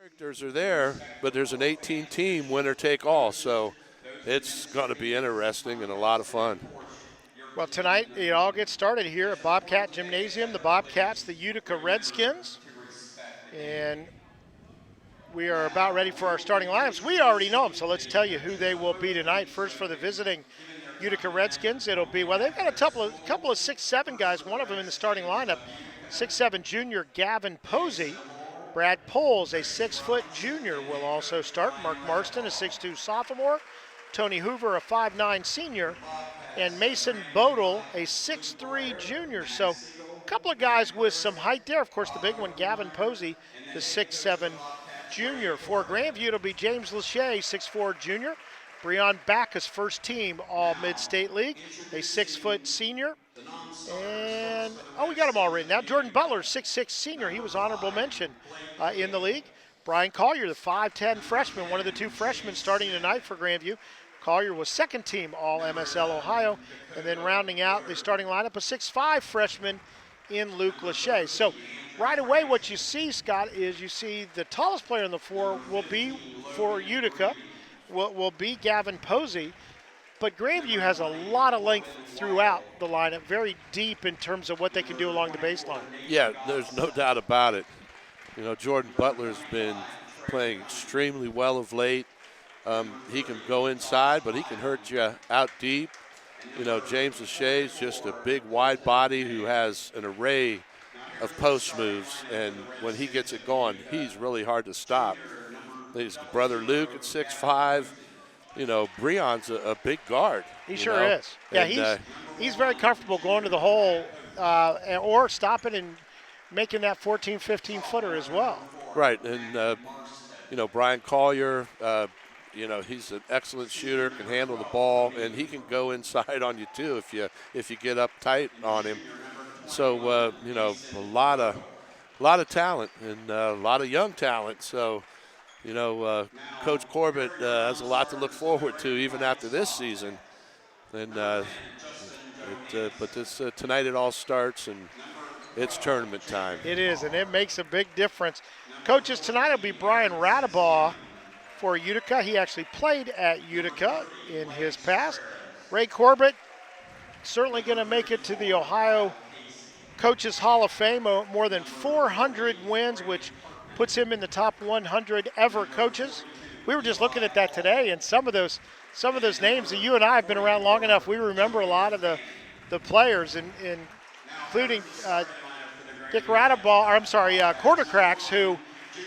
Characters are there, but there's an 18-team winner take all, so it's going to be interesting and a lot of fun. Well, tonight it all gets started here at Bobcat Gymnasium. The Bobcats, the Utica Redskins, and we are about ready for our starting lineups. We already know them, so let's tell you who they will be tonight. First, for the visiting Utica Redskins, it'll be, well, they've got a couple of 6'7" guys, one of them in the starting lineup, 6'7" junior Gavin Posey. Brad Poles, a 6-foot junior, will also start. Mark Marston, a 6'2" sophomore. Tony Hoover, a 5'9" senior. And Mason Bodel, a 6'3" junior. So a couple of guys with some height there. Of course, the big one, Gavin Posey, the 6'7" junior. For Grandview, it'll be James Lachey, 6'4" junior. Breon Backus, first team All Mid-State League, a 6-foot senior. And, we got them all written out. Jordan Butler, 6'6" senior. He was honorable mention in the league. Brian Collier, the 5'10" freshman, one of the two freshmen starting tonight for Grandview. Collier was second team All MSL Ohio. And then rounding out the starting lineup, a 6'5" freshman in Luke Lachey. So right away what you see, Scott, is you see the tallest player on the floor will be for Utica, will be Gavin Posey. But Grandview has a lot of length throughout the lineup, very deep in terms of what they can do along the baseline. Yeah, there's no doubt about it. You know, Jordan Butler's been playing extremely well of late. He can go inside, but he can hurt you out deep. You know, James Lachey is just a big, wide body who has an array of post moves, and when he gets it going, he's really hard to stop. His brother Luke at 6'5". You know, Breon's a big guard. He sure is. Yeah, and, he's very comfortable going to the hole or stopping and making that 14, 15-footer as well. Right, and, you know, Brian Collier, you know, he's an excellent shooter, can handle the ball, and he can go inside on you too if you get up tight on him. So, you know, a lot of talent and a lot of young talent. So, you know, Coach Corbett has a lot to look forward to even after this season. And tonight it all starts, and it's tournament time. It is, and it makes a big difference. Coaches, tonight will be Brian Radabaugh for Utica. He actually played at Utica in his past. Ray Corbett certainly going to make it to the Ohio Coaches Hall of Fame. More than 400 wins, which puts him in the top 100 ever coaches. We were just looking at that today, and some of those names that you and I have been around long enough, we remember a lot of the players, including Dick Radabaugh, Quartercracks, who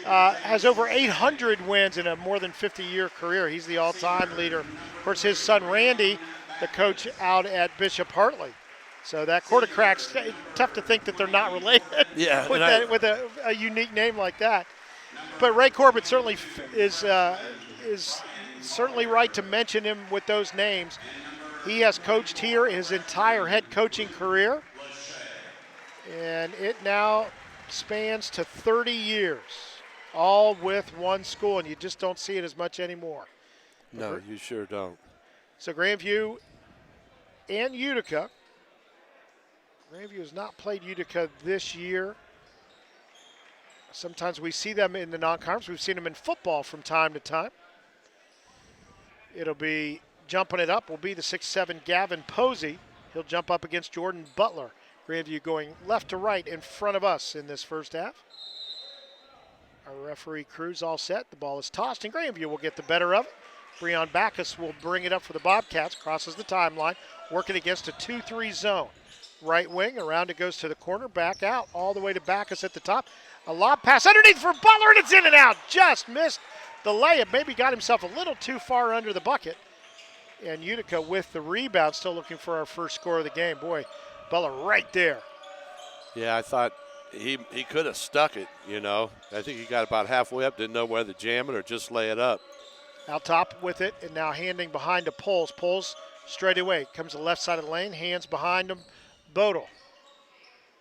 has over 800 wins in a more than 50-year career. He's the all-time leader. Of course, his son Randy, the coach out at Bishop Hartley. So that Quartercracks, tough to think that they're not related. Yeah, with a unique name like that. But Ray Corbett certainly is certainly right to mention him with those names. He has coached here his entire head coaching career, and it now spans to 30 years, all with one school, and you just don't see it as much anymore. No, you sure don't. So Grandview and Utica. Grandview has not played Utica this year. Sometimes we see them in the non-conference. We've seen them in football from time to time. It'll be jumping it up will be the 6'7" Gavin Posey. He'll jump up against Jordan Butler. Grandview going left to right in front of us in this first half. Our referee crew's all set. The ball is tossed, and Grandview will get the better of it. Breon Backus will bring it up for the Bobcats, crosses the timeline, working against a 2-3 zone. Right wing, around it goes to the corner, back out, all the way to Backus at the top. A lob pass underneath for Butler, and it's in and out. Just missed the layup. Maybe got himself a little too far under the bucket. And Utica with the rebound, still looking for our first score of the game. Boy, Butler right there. Yeah, I thought he could have stuck it, you know. I think he got about halfway up, didn't know whether to jam it or just lay it up. Out top with it, and now handing behind to Poles. Poles straight away. Comes to the left side of the lane, hands behind him. Bodel.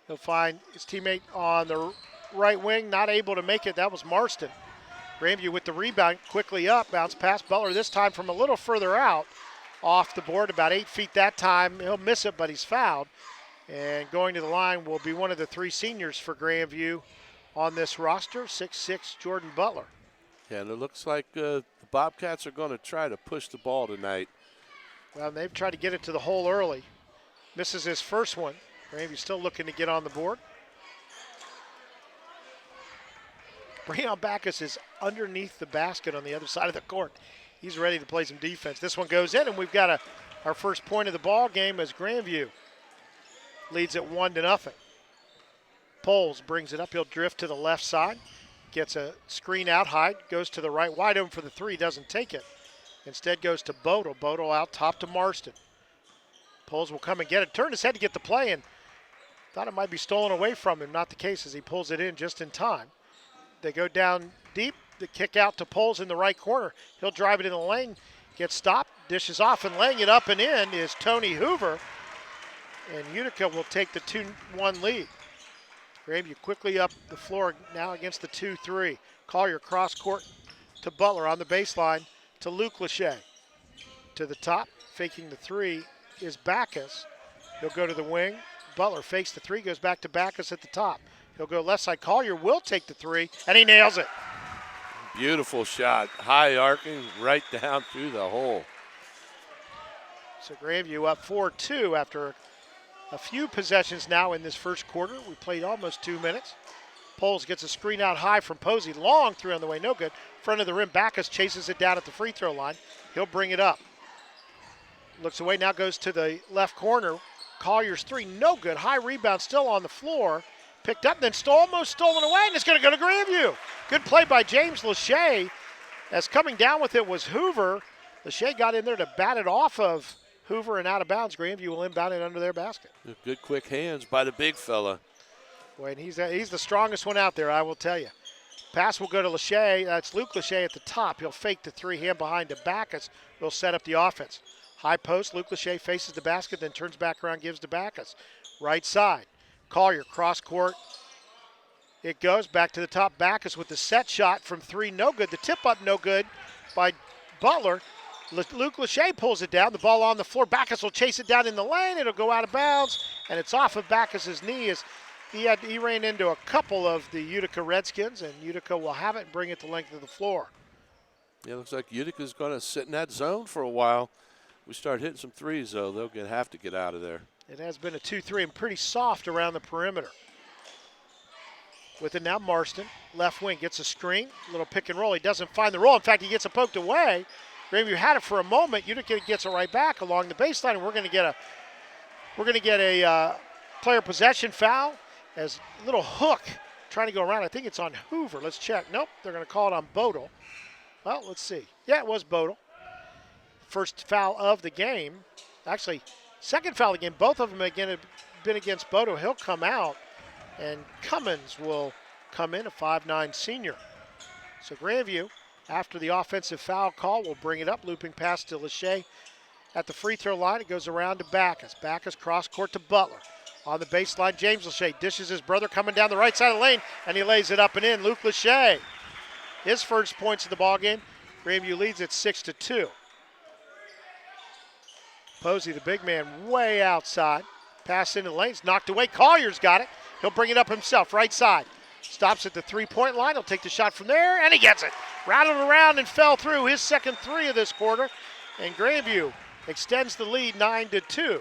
He'll find his teammate on the right wing, not able to make it. That was Marston. Grandview with the rebound, quickly up, bounce past Butler, this time from a little further out, off the board, about 8 feet that time. He'll miss it, but he's fouled. And going to the line will be one of the three seniors for Grandview on this roster, 6'6" Jordan Butler. Yeah, and it looks like the Bobcats are going to try to push the ball tonight. Well, they've tried to get it to the hole early. Misses his first one. Grandview's still looking to get on the board. Breon Backus is underneath the basket on the other side of the court. He's ready to play some defense. This one goes in, and we've got our first point of the ball game as Grandview leads it 1-0. Poles brings it up. He'll drift to the left side. Gets a screen out high. Goes to the right. Wide open for the three. Doesn't take it. Instead goes to Bodle. Bodle out top to Marston. Poles will come and get it. Turned his head to get the play and thought it might be stolen away from him. Not the case as he pulls it in just in time. They go down deep. The kick out to Poles in the right corner. He'll drive it in the lane. Gets stopped. Dishes off and laying it up and in is Tony Hoover. And Utica will take the 2-1 lead. Grandview quickly up the floor now against the 2-3. Collier cross court to Butler on the baseline to Luke Lachey. To the top, faking the three is Backus. He'll go to the wing. Butler fakes the three, goes back to Backus at the top. He'll go left side. Collier will take the three, and he nails it. Beautiful shot. High arcing right down through the hole. So Grandview up 4-2 after a few possessions now in this first quarter. We played almost 2 minutes. Poles gets a screen out high from Posey. Long three on the way, no good. Front of the rim, Backus chases it down at the free throw line. He'll bring it up. Looks away, now goes to the left corner. Collier's three, no good. High rebound still on the floor. Picked up, then almost stolen away, and it's going to go to Grandview. Good play by James Lachey. As coming down with it was Hoover. Lachey got in there to bat it off of Hoover and out of bounds. Grandview will inbound it under their basket. Good quick hands by the big fella. Boy, and he's the strongest one out there, I will tell you. Pass will go to Lachey. That's Luke Lachey at the top. He'll fake the three, hand behind to Backus. Will set up the offense. High post, Luke Lachey faces the basket, then turns back around, gives to Backus. Right side. Collier, cross court. It goes back to the top. Backus with the set shot from three, no good. The tip up, no good by Butler. Luke Lachey pulls it down. The ball on the floor. Backus will chase it down in the lane. It'll go out of bounds, and it's off of Backus's knee as he ran into a couple of the Utica Redskins, and Utica will have it and bring it the length of the floor. Yeah, looks like Utica's going to sit in that zone for a while. We start hitting some threes, though. They'll have to get out of there. It has been a 2-3 and pretty soft around the perimeter. With it now, Marston, left wing, gets a screen, little pick and roll. He doesn't find the roll. In fact, he gets it poked away. Grandview had it for a moment. Utica gets it right back along the baseline, and we're going to get a player possession foul as a little hook trying to go around. I think it's on Hoover. Let's check. Nope, they're going to call it on Bodle. Well, let's see. Yeah, it was Bodle. First foul of the game. Actually, second foul of the game. Both of them again have been against Bodle. He'll come out, and Cummins will come in, a 5'9" senior. So Grandview, after the offensive foul call, will bring it up. Looping pass to Lachey at the free throw line. It goes around to Backus. Backus cross court to Butler. On the baseline, James Lachey dishes his brother coming down the right side of the lane, and he lays it up and in. Luke Lachey, his first points of the ballgame. Grandview leads at 6-2. Posey, the big man, way outside. Pass into the lanes, knocked away. Collier's got it. He'll bring it up himself, right side. Stops at the three-point line. He'll take the shot from there, and he gets it. Rattled around and fell through his second three of this quarter. And Grandview extends the lead 9-2.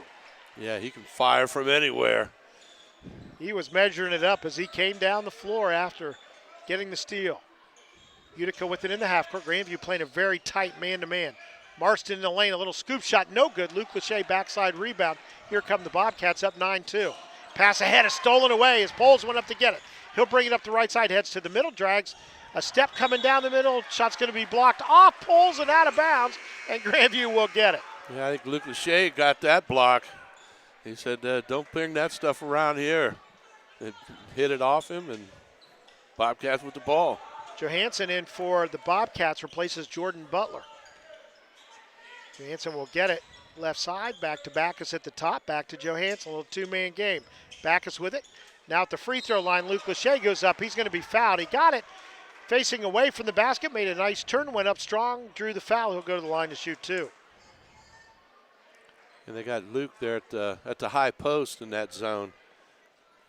Yeah, he can fire from anywhere. He was measuring it up as he came down the floor after getting the steal. Utica with it in the half court. Grandview playing a very tight man-to-man. Marston in the lane, a little scoop shot, no good. Luke Lachey backside rebound. Here come the Bobcats up 9-2. Pass ahead is stolen away as Poles went up to get it. He'll bring it up the right side, heads to the middle, drags a step coming down the middle. Shot's going to be blocked off Poles and out of bounds, and Grandview will get it. Yeah, I think Luke Lachey got that block. He said, don't bring that stuff around here. It hit it off him, and Bobcats with the ball. Johansson in for the Bobcats, replaces Jordan Butler. Johansson will get it left side, back to Backus at the top, back to Johansson, a little two-man game. Backus with it. Now at the free throw line, Luke Lachey goes up. He's going to be fouled. He got it facing away from the basket, made a nice turn, went up strong, drew the foul. He'll go to the line to shoot two. And they got Luke there at the high post in that zone.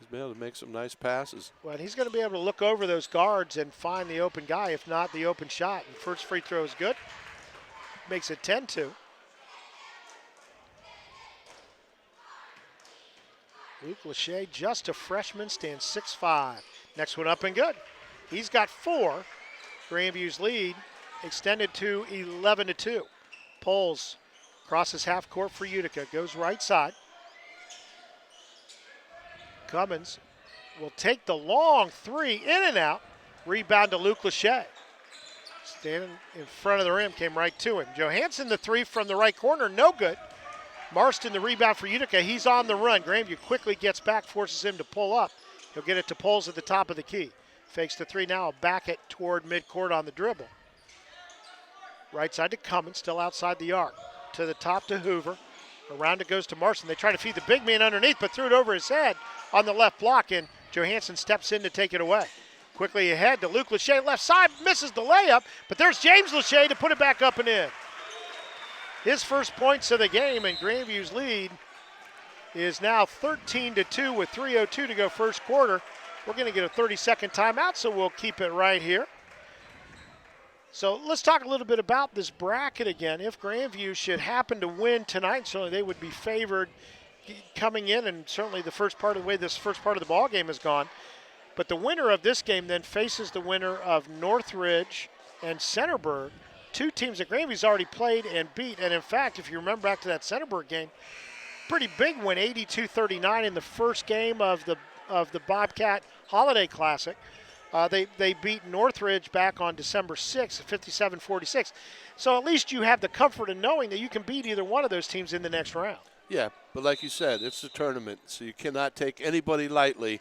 He's been able to make some nice passes. Well, he's going to be able to look over those guards and find the open guy, if not the open shot. And first free throw is good. Makes it 10-2. Luke Lachey, just a freshman, stands 6'5". Next one up and good. He's got 4. Grandview's lead extended to 11-2. Poles crosses half court for Utica, goes right side. Cummins will take the long 3, in and out. Rebound to Luke Lachey. Standing in front of the rim, came right to him. Johansson the 3 from the right corner, no good. Marston the rebound for Utica. He's on the run. Grandview quickly gets back, forces him to pull up. He'll get it to Poles at the top of the key. Fakes the 3 now, back it toward midcourt on the dribble. Right side to Cummins, still outside the arc. To the top to Hoover. Around it goes to Marston. They try to feed the big man underneath, but threw it over his head on the left block, and Johansson steps in to take it away. Quickly ahead to Luke Lachey, left side, misses the layup, but there's James Lachey to put it back up and in. His first points of the game, and Grandview's lead is now 13-2 with 3:02 to go first quarter. We're going to get a 30-second timeout, so we'll keep it right here. So let's talk a little bit about this bracket again. If Grandview should happen to win tonight, certainly they would be favored coming in, and certainly the first part of the way this first part of the ball game has gone. But the winner of this game then faces the winner of Northridge and Centerburg, 2 teams that Grandview's already played and beat. And in fact, if you remember back to that Centerburg game, pretty big win, 82-39 in the first game of the Bobcat Holiday Classic. They beat Northridge back on December 6th, 57-46. So at least you have the comfort of knowing that you can beat either one of those teams in the next round. Yeah, but like you said, it's a tournament, so you cannot take anybody lightly.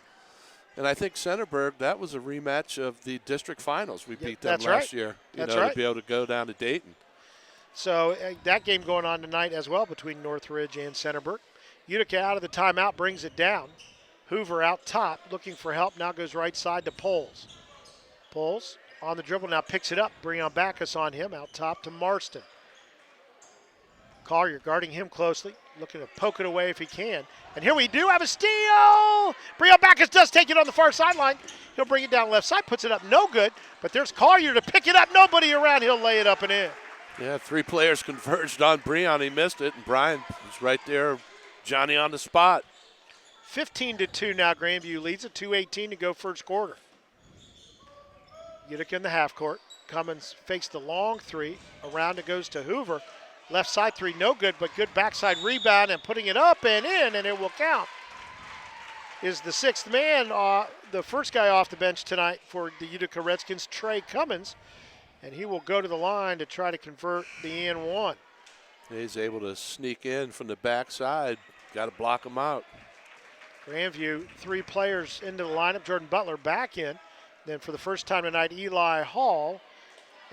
And I think Centerburg, that was a rematch of the district finals. We beat them last year, to be able to go down to Dayton. So that game going on tonight as well between Northridge and Centerburg. Utica out of the timeout, brings it down. Hoover out top, looking for help, now goes right side to Poles. Poles on the dribble, now picks it up. Breon Backus on him, out top to Marston. Collier guarding him closely, looking to poke it away if he can. And here we do have a steal! Breon Backus does take it on the far sideline. He'll bring it down left side, puts it up, no good. But there's Collier to pick it up, nobody around, he'll lay it up and in. Yeah, 3 players converged on Breon, he missed it, and Brian was right there, Johnny on the spot. 15-2 now, Grandview leads it, 2:18 to go first quarter. Utica in the half court. Cummins fakes the long 3. Around it goes to Hoover. Left side 3, no good, but good backside rebound and putting it up and in, and it will count. Is the 6th man, the first guy off the bench tonight for the Utica Redskins, Trey Cummins, and he will go to the line to try to convert the and one. He's able to sneak in from the backside. Got to block him out. Grandview, 3 players into the lineup. Jordan Butler back in. Then for the first time tonight, Eli Hall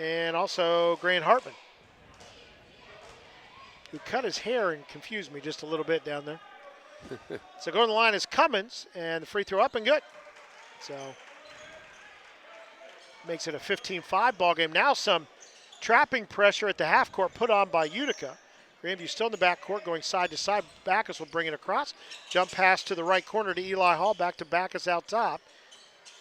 and also Grant Hartman, who cut his hair and confused me just a little bit down there. So going to the line is Cummins, and the free throw up and good. So makes it a 15-5 ball game. Now some trapping pressure at the half court put on by Utica. Grandview still in the back court, going side to side. Backus will bring it across. Jump pass to the right corner to Eli Hall, back to Backus out top.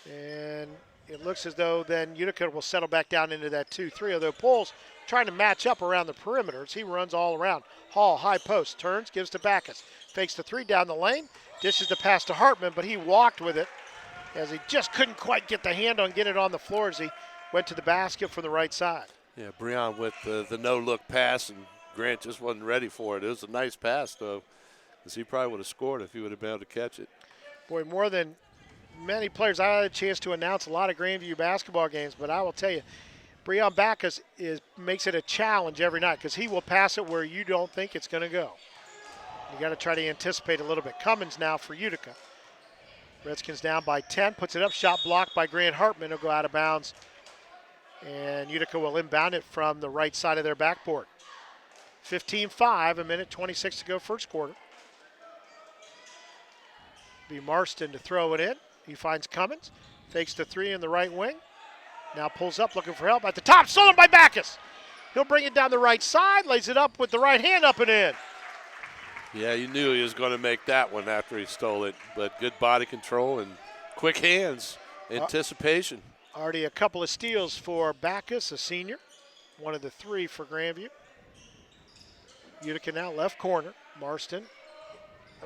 And it looks as though then Utica will settle back down into that 2-3, although Poles trying to match up around the perimeters. He runs all around. Hall, high post, turns, gives to Backus. Fakes the 3 down the lane, dishes the pass to Hartman, but he walked with it as he just couldn't quite get the hand on, get it on the floor as he went to the basket from the right side. Yeah, Breon with the no-look pass, and Grant just wasn't ready for it. It was a nice pass, though, because he probably would have scored if he would have been able to catch it. Boy, more than many players, I had a chance to announce a lot of Grandview basketball games, but I will tell you, Breon Backus makes it a challenge every night because he will pass it where you don't think it's going to go. You got to try to anticipate a little bit. Cummins now for Utica. Redskins down by 10, puts it up, shot blocked by Grant Hartman. He'll go out of bounds, and Utica will inbound it from the right side of their backboard. 15-5, a minute 26 to go first quarter. Be Marston to throw it in. He finds Cummins, fakes the 3 in the right wing. Now pulls up looking for help at the top, stolen by Backus. He'll bring it down the right side, lays it up with the right hand up and in. Yeah, you knew he was going to make that one after he stole it, but good body control and quick hands, anticipation. Already a couple of steals for Backus, a senior. One of the 3 for Grandview. Utica now left corner. Marston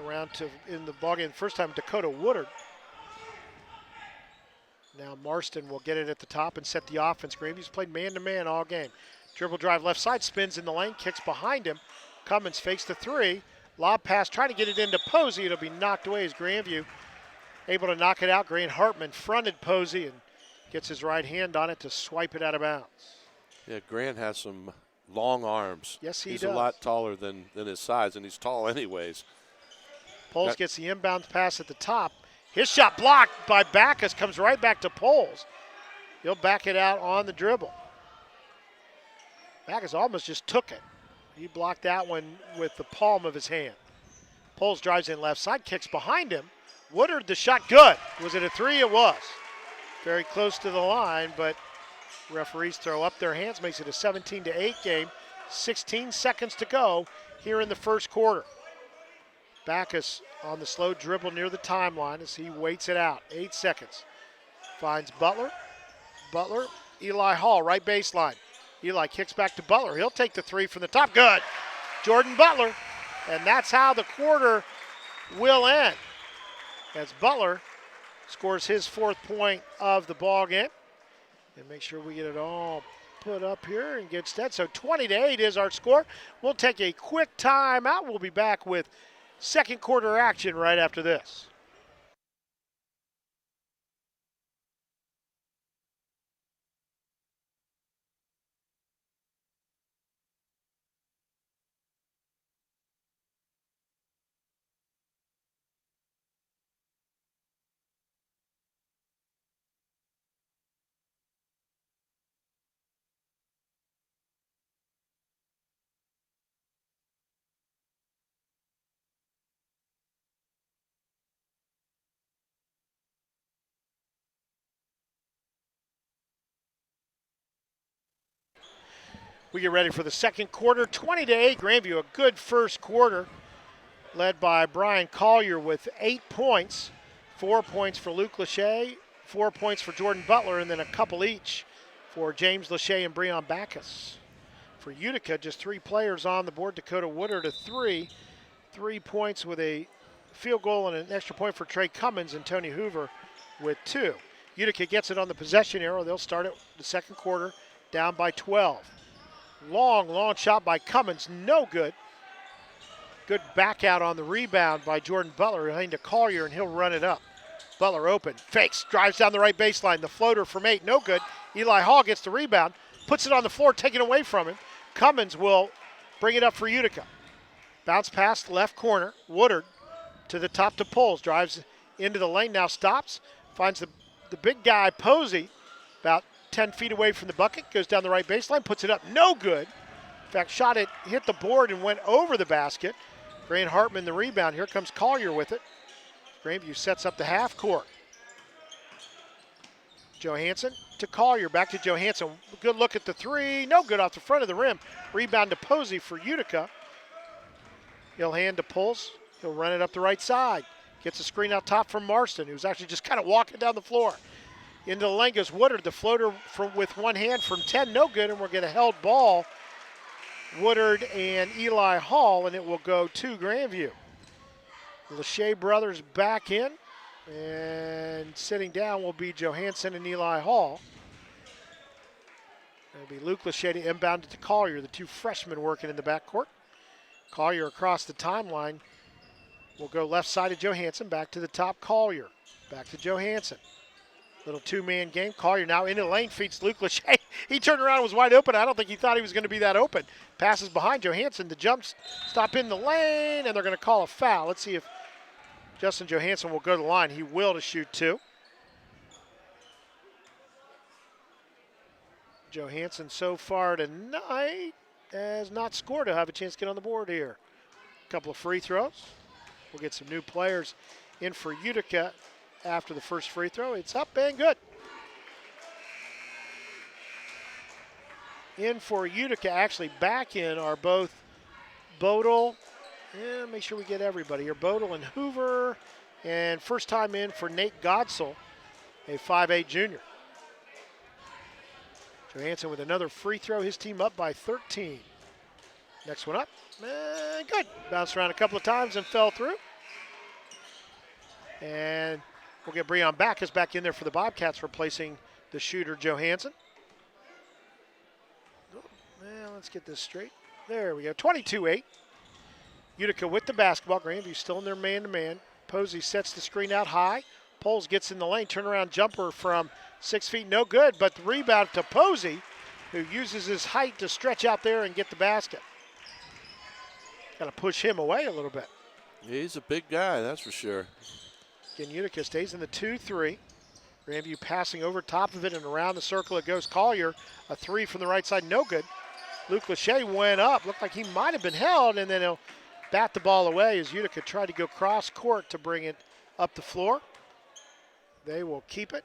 around to in the ballgame. First time Dakota Woodard. Now Marston will get it at the top and set the offense. Grandview's played man-to-man all game. Dribble drive left side, spins in the lane, kicks behind him. Cummins fakes the 3. Lob pass, trying to get it into Posey. It'll be knocked away as Grandview able to knock it out. Grant Hartman fronted Posey and gets his right hand on it to swipe it out of bounds. Yeah, Grant has some long arms. Yes, he does. He's a lot taller than his size, and he's tall anyways. Poles gets the inbound pass at the top. His shot blocked by Backus, comes right back to Poles. He'll back it out on the dribble. Backus almost just took it. He blocked that one with the palm of his hand. Poles drives in left side, kicks behind him. Woodard, the shot good. Was it a 3? It was. Very close to the line, but referees throw up their hands, makes it a 17-8 game. 16 seconds to go here in the first quarter. Backus on the slow dribble near the timeline as he waits it out. 8 seconds. Finds Butler. Butler, Eli Hall, right baseline. Eli kicks back to Butler. He'll take the 3 from the top. Good. Jordan Butler. And that's how the quarter will end, as Butler scores his 4th point of the ball game. And make sure we get it all put up here and get set. So 20-8 is our score. We'll take a quick timeout. We'll be back with second quarter action right after this. We get ready for the second quarter. 20-8, Grandview, a good first quarter, led by Brian Collier with 8 points. 4 points for Luke Lachey, 4 points for Jordan Butler, and then a couple each for James Lachey and Breon Backus. For Utica, just 3 players on the board. Dakota Woodard, a 3. 3 points with a field goal and an extra point for Trey Cummins, and Tony Hoover with 2. Utica gets it on the possession arrow. They'll start it the second quarter down by 12. Long shot by Cummins, no good. Good back out on the rebound by Jordan Butler, heading to Collier, and he'll run it up. Butler open, fakes, drives down the right baseline. The floater from 8, no good. Eli Hall gets the rebound, puts it on the floor, taken away from him. Cummins will bring it up for Utica. Bounce pass left corner, Woodard to the top to Poles, drives into the lane, now stops, finds the big guy, Posey, about 10 feet away from the bucket, goes down the right baseline, puts it up, no good. In fact, shot it, hit the board and went over the basket. Grant Hartman the rebound. Here comes Collier with it. Grandview sets up the half court. Johansson to Collier, back to Johansson. Good look at the 3, no good off the front of the rim. Rebound to Posey for Utica. He'll hand to Poles. He'll run it up the right side. Gets a screen out top from Marston, who's actually just kind of walking down the floor. Into the lane goes Woodard, the floater with one hand from 10, no good, and we're going to held ball. Woodard and Eli Hall, and it will go to Grandview. The Lachey brothers back in, and sitting down will be Johansson and Eli Hall. It'll be Luke Lachey to inbound it to Collier, the 2 freshmen working in the backcourt. Collier across the timeline will go left side of Johansson, back to the top Collier, back to Johansson. Little 2-man game. Collier now into the lane, feeds Luke Lachey. He turned around and was wide open. I don't think he thought he was going to be that open. Passes behind Johansson. The jumps stop in the lane, and they're going to call a foul. Let's see if Justin Johansson will go to the line. He will to shoot 2. Johansson so far tonight has not scored. He'll have a chance to get on the board here. A couple of free throws. We'll get some new players in for Utica after the first free throw. It's up and good. In for Utica, actually back in, are both Bodel Yeah, make sure we get everybody here. Bodle and Hoover. And first time in for Nate Godsell, a 5'8 junior. Johansson with another free throw. His team up by 13. Next one up. Good. Bounced around a couple of times and fell through. And we'll get Breon Backus back in there for the Bobcats, replacing the shooter Johansson. Let's get this straight. There we go. 22-8. Utica with the basketball. Grandview still in their man-to-man. Posey sets the screen out high. Poles gets in the lane. Turnaround jumper from 6 feet. No good, but the rebound to Posey, who uses his height to stretch out there and get the basket. Got to push him away a little bit. He's a big guy, that's for sure. Again, Utica stays in the 2-3. Grandview passing over top of it and around the circle it goes. Collier, a three from the right side, no good. Luke Lachey went up. Looked like he might have been held, and then he'll bat the ball away as Utica tried to go cross court to bring it up the floor. They will keep it.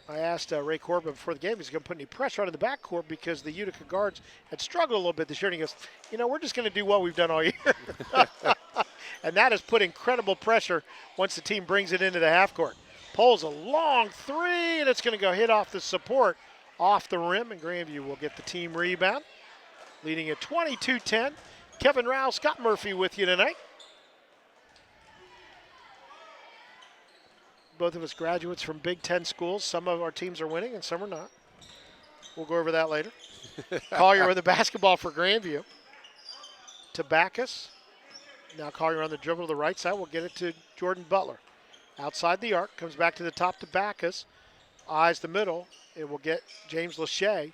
I asked Ray Corbin before the game if he's going to put any pressure on in the backcourt because the Utica guards had struggled a little bit this year. And he goes, we're just going to do what we've done all year. And that has put incredible pressure once the team brings it into the half court. Pulls a long three, and it's going to go hit off the support, off the rim, and Grandview will get the team rebound. Leading at 22-10. Kevin Rao, Scott Murphy with you tonight. Both of us graduates from Big Ten schools. Some of our teams are winning and some are not. We'll go over that later. Collier with the basketball for Grandview. To Backus. Now Collier on the dribble to the right side. We'll get it to Jordan Butler. Outside the arc. Comes back to the top to Backus. Eyes the middle. It will get James Lachey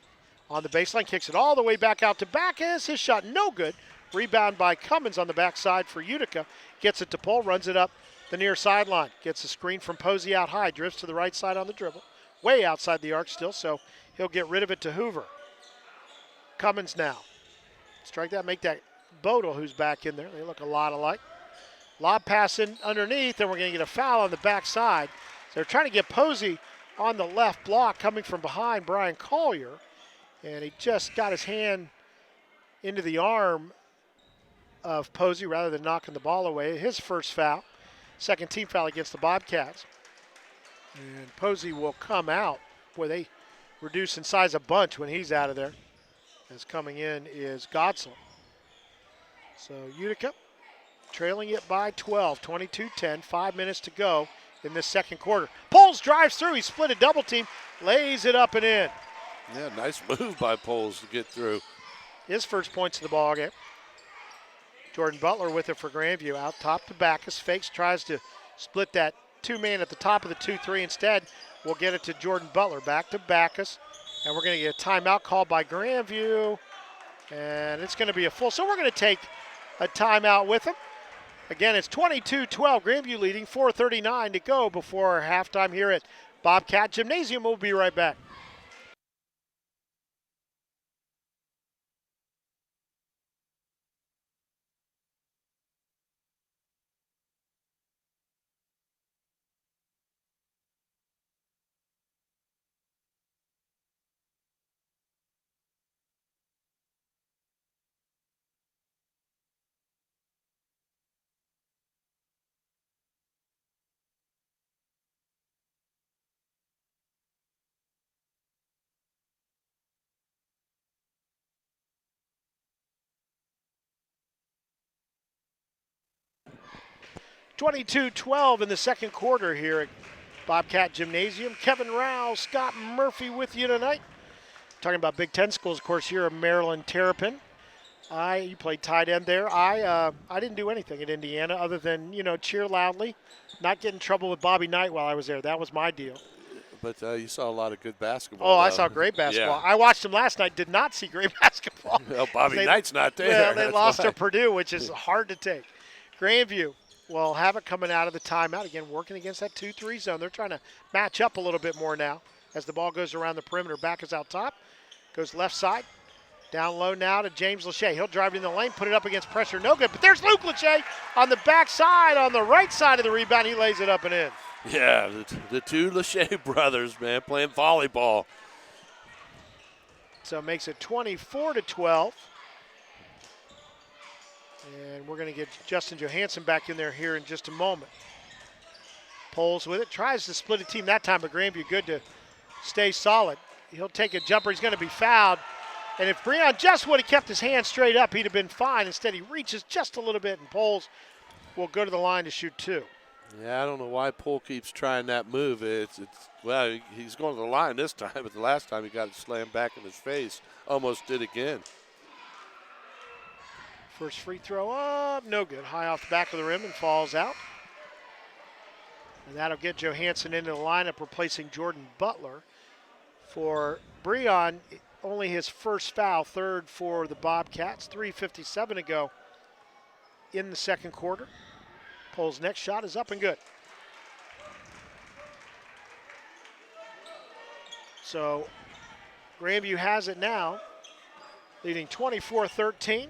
on the baseline. Kicks it all the way back out to Backus. His shot no good. Rebound by Cummins on the backside for Utica. Gets it to Pohl. Runs it up the near sideline. Gets a screen from Posey out high. Drifts to the right side on the dribble. Way outside the arc still, so he'll get rid of it to Hoover. Cummins now. Strike that, make that Bodle, who's back in there. They look a lot alike. Lob pass in underneath, and we're going to get a foul on the backside. So they're trying to get Posey on the left block coming from behind Brian Collier, and he just got his hand into the arm of Posey rather than knocking the ball away. His first foul. Second team foul against the Bobcats. And Posey will come out. Boy, they reduce in size a bunch when he's out of there. As coming in is Godsell. So Utica trailing it by 12, 22-10, 5 minutes to go in this second quarter. Poles drives through, he split a double team, lays it up and in. Yeah, nice move by Poles to get through. His first points of the ball game. Jordan Butler with it for Grandview. Out top to Backus. Fakes, tries to split that two-man at the top of the 2-3. Instead, we'll get it to Jordan Butler. Back to Backus. And we're going to get a timeout called by Grandview. And it's going to be a full. So we're going to take a timeout with them. Again, it's 22-12. Grandview leading. 4:39 to go before halftime here at Bobcat Gymnasium. We'll be right back. (22-12) in the second quarter here at Bobcat Gymnasium. Kevin Rao, Scott Murphy with you tonight. Talking about Big Ten schools, of course, here in Maryland Terrapin. You played tight end there. I didn't do anything at Indiana other than, cheer loudly, not get in trouble with Bobby Knight while I was there. That was my deal. But you saw a lot of good basketball. Oh, I saw great basketball. Yeah. I watched them last night, did not see great basketball. Well, Bobby Knight's not there. Well, they lost to Purdue, which is hard to take. Grandview will have it coming out of the timeout. Again, working against that 2-3 zone. They're trying to match up a little bit more now as the ball goes around the perimeter. Back is out top. Goes left side. Down low now to James Lachey. He'll drive it in the lane, put it up against pressure. No good. But there's Luke Lachey on the backside, on the right side of the rebound. He lays it up and in. Yeah, the two Lachey brothers, man, playing volleyball. So it makes it 24-12. And we're going to get Justin Johansson back in there here in just a moment. Poles with it, tries to split a team that time, but Grandview good to stay solid. He'll take a jumper, he's going to be fouled. And if Breon just would have kept his hand straight up, he'd have been fine. Instead, he reaches just a little bit, and Poles will go to the line to shoot 2. Yeah, I don't know why Poole keeps trying that move. Well, he's going to the line this time, but the last time he got it slammed back in his face. Almost did again. First free throw up, no good. High off the back of the rim and falls out. And that'll get Johansson into the lineup, replacing Jordan Butler. For Breon, only his first foul, third for the Bobcats. 3:57 to go in the second quarter. Pole's next shot is up and good. So Grandview has it now, leading 24-13.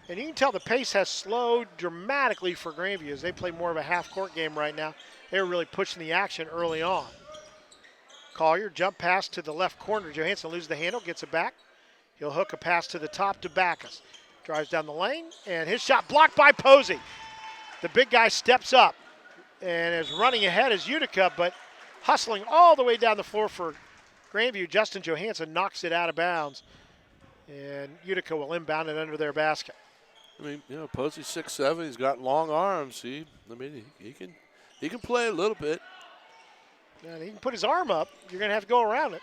And you can tell the pace has slowed dramatically for Grandview as they play more of a half-court game right now. They were really pushing the action early on. Collier, jump pass to the left corner. Johansson loses the handle, gets it back. He'll hook a pass to the top to Backus. Drives down the lane, and his shot blocked by Posey. The big guy steps up and is running ahead as Utica, but hustling all the way down the floor for Grandview. Justin Johansson knocks it out of bounds, and Utica will inbound it under their basket. I mean, Posey's 6'7". He's got long arms. He can play a little bit. And he can put his arm up. You're going to have to go around it.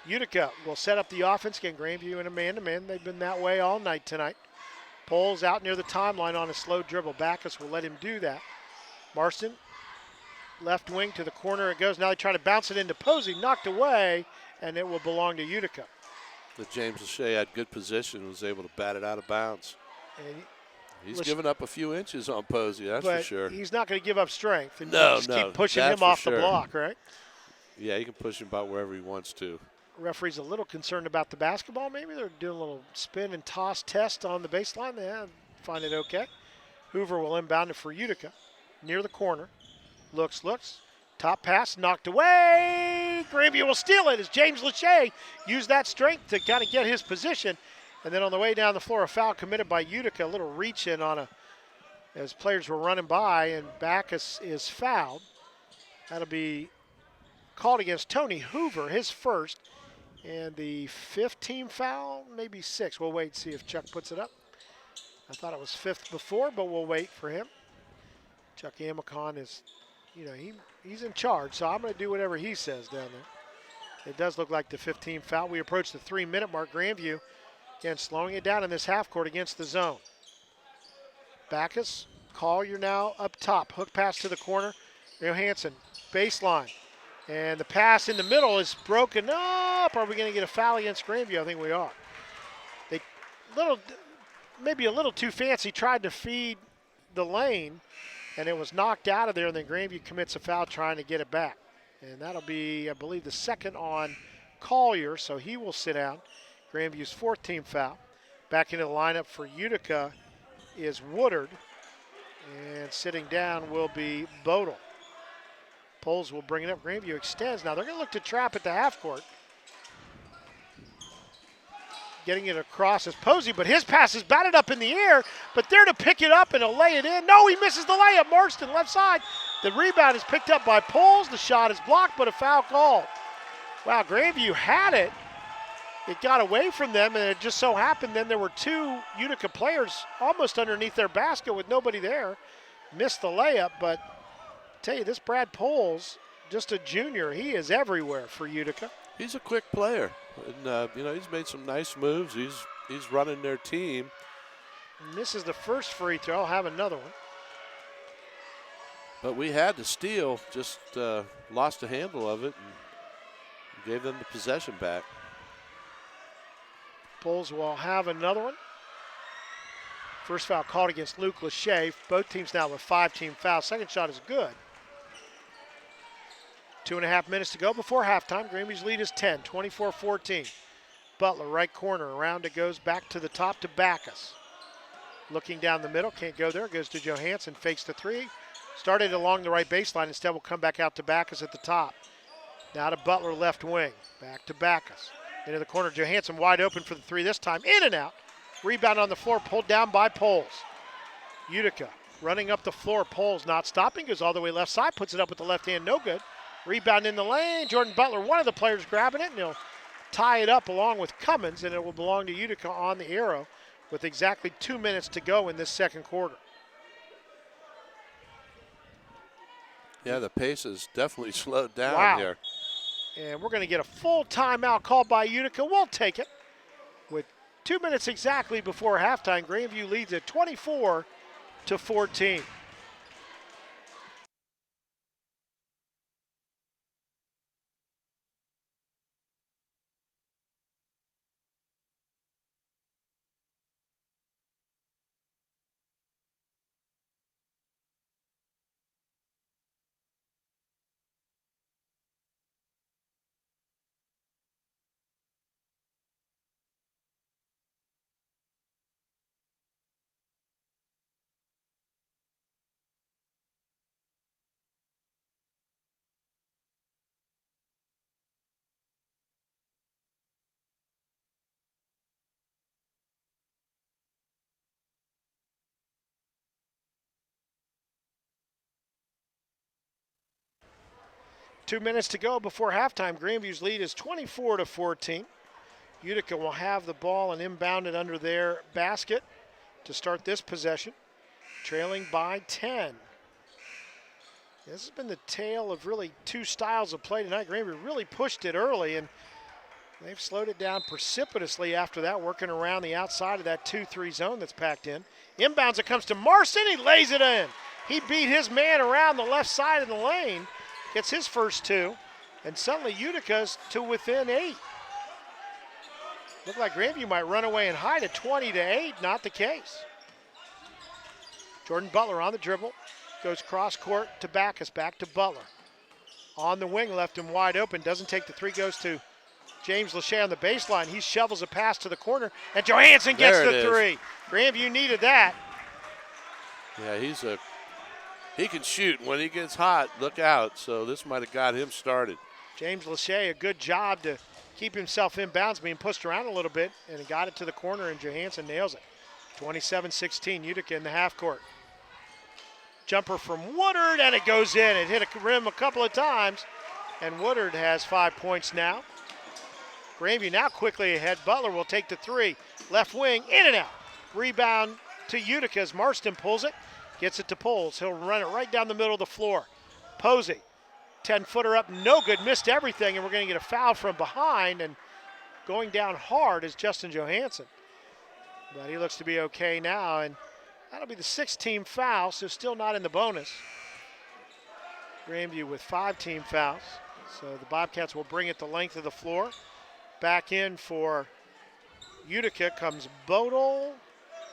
Utica will set up the offense, getting Grandview in a man-to-man. They've been that way all night tonight. Poles out near the timeline on a slow dribble. Backus will let him do that. Marston, left wing to the corner it goes. Now they try to bounce it into Posey. Knocked away, and it will belong to Utica. But James Lachey had good position and was able to bat it out of bounds. And he's given up a few inches on Posey, that's for sure. He's not going to give up strength. And No, keep pushing him off the block, right? Yeah, he can push him about wherever he wants to. Referee's a little concerned about the basketball. Maybe they're doing a little spin and toss test on the baseline. They find it okay. Hoover will inbound it for Utica. Near the corner. Looks. Top pass knocked away. Grandview will steal it as James Lachey used that strength to kind of get his position. And then on the way down the floor, a foul committed by Utica. A little reach in as players were running by, and Backus is fouled. That'll be called against Tony Hoover, his first. And the 5th team foul, maybe 6. We'll wait and see if Chuck puts it up. I thought it was 5th before, but we'll wait for him. Chuck Amicon is, he's in charge, so I'm going to do whatever he says down there. It does look like the 15 foul. We approach the 3-minute mark. Grandview, again, slowing it down in this half court against the zone. Backus, Collier now up top. Hook pass to the corner. Johansson, baseline. And the pass in the middle is broken up. Are we going to get a foul against Grandview? I think we are. They maybe a little too fancy, tried to feed the lane, and it was knocked out of there, and then Grandview commits a foul trying to get it back. And that'll be, I believe, the second on Collier, so he will sit down. Grandview's 4th team foul. Back into the lineup for Utica is Woodard, and sitting down will be Bodle. Poles will bring it up. Grandview extends. Now they're going to look to trap at the half court. Getting it across is Posey, but his pass is batted up in the air, but they're to pick it up and to lay it in. No, he misses the layup. Marston, left side. The rebound is picked up by Poles. The shot is blocked, but a foul called. Wow, Grandview had it. It got away from them, and it just so happened then there were 2 Utica players almost underneath their basket with nobody there. Missed the layup, but tell you, this Brad Poles, just a junior, he is everywhere for Utica. He's a quick player, and he's made some nice moves. He's running their team. Misses the first free throw. I'll have another one. But we had the steal, just lost the handle of it and gave them the possession back. Poles will have another one. First foul called against Luke Lachey. Both teams now with 5-team fouls. Second shot is good. 2.5 minutes to go before halftime. Grandview's lead is 10, 24-14. Butler, right corner. Around it goes back to the top to Backus. Looking down the middle, can't go there. Goes to Johansson, fakes the 3. Started along the right baseline. Instead will come back out to Backus at the top. Now to Butler, left wing. Back to Backus. Into the corner, Johansson wide open for the 3 this time. In and out. Rebound on the floor, pulled down by Poles. Utica running up the floor. Poles not stopping, goes all the way left side, puts it up with the left hand, no good. Rebound in the lane. Jordan Butler, one of the players grabbing it, and he'll tie it up along with Cummins, and it will belong to Utica on the arrow with exactly 2 minutes to go in this second quarter. Yeah, the pace has definitely slowed down here. And we're going to get a full timeout called by Utica. We'll take it. With 2 minutes exactly before halftime, Grandview leads at 24-14. Two minutes to go before halftime. Grandview's lead is 24-14. Utica will have the ball and inbound it under their basket to start this possession, trailing by 10. This has been the tale of really two styles of play tonight. Grandview really pushed it early, and they've slowed it down precipitously after that, working around the outside of that 2-3 zone that's packed in. Inbounds, it comes to Marston. He lays it in. He beat his man around the left side of the lane, gets his first two, and suddenly Utica's to within 8. Looked like Grandview might run away and hide at 20-8. Not the case. Jordan Butler on the dribble. Goes cross court to Backus, back to Butler. On the wing, left him wide open. Doesn't take the three, goes to James Lachey on the baseline. He shovels a pass to the corner, and Johansson gets the three. Grandview needed that. Yeah, he can shoot. When he gets hot, look out. So this might have got him started. James Lachey, a good job to keep himself in bounds, being pushed around a little bit, and got it to the corner, and Johansson nails it. 27-16, Utica in the half court. Jumper from Woodard, and it goes in. It hit a rim a couple of times, and Woodard has 5 points now. Grandview now quickly ahead. Butler will take the three. Left wing, in and out. Rebound to Utica as Marston pulls it. Gets it to Poles. He'll run it right down the middle of the floor. Posey, 10-footer up, no good. Missed everything, and we're going to get a foul from behind, and going down hard is Justin Johansson. But he looks to be okay now, and that'll be the 6th-team foul, so still not in the bonus. Grandview with 5 team fouls. So the Bobcats will bring it the length of the floor. Back in for Utica comes Bodel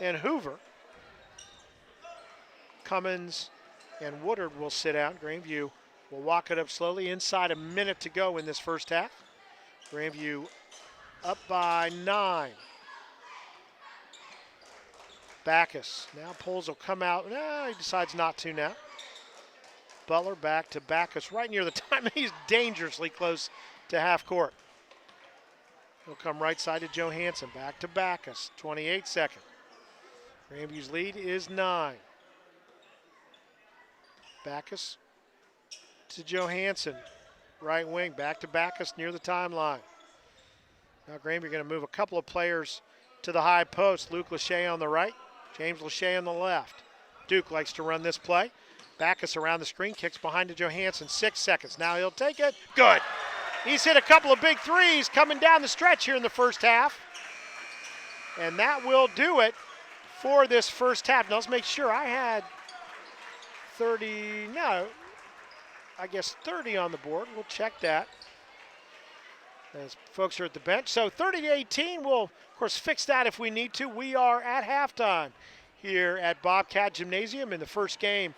and Hoover. Cummins and Woodard will sit out. Grandview will walk it up slowly. Inside a minute to go in this first half. Grandview up by 9. Backus. Now Poles will come out. No, he decides not to now. Butler back to Backus right near the time. He's dangerously close to half court. He'll come right side to Johansson. Back to Backus. 28 seconds. Grandview's lead is 9. Backus to Johansson. Right wing. Back to Backus near the timeline. Now Grandview going to move a couple of players to the high post. Luke Lachey on the right. James Lachey on the left. Duke likes to run this play. Backus around the screen, kicks behind to Johansson. 6 seconds. Now he'll take it. Good. He's hit a couple of big threes coming down the stretch here in the first half. And that will do it for this first half. Now let's make sure I had 30, no, I guess 30 on the board. We'll check that as folks are at the bench. So 30-18, we'll, of course, fix that if we need to. We are at halftime here at Bobcat Gymnasium in the first game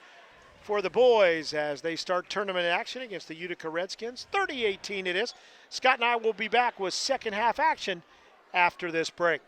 for the boys as they start tournament action against the Utica Redskins. 30-18 it is. Scott and I will be back with second half action after this break.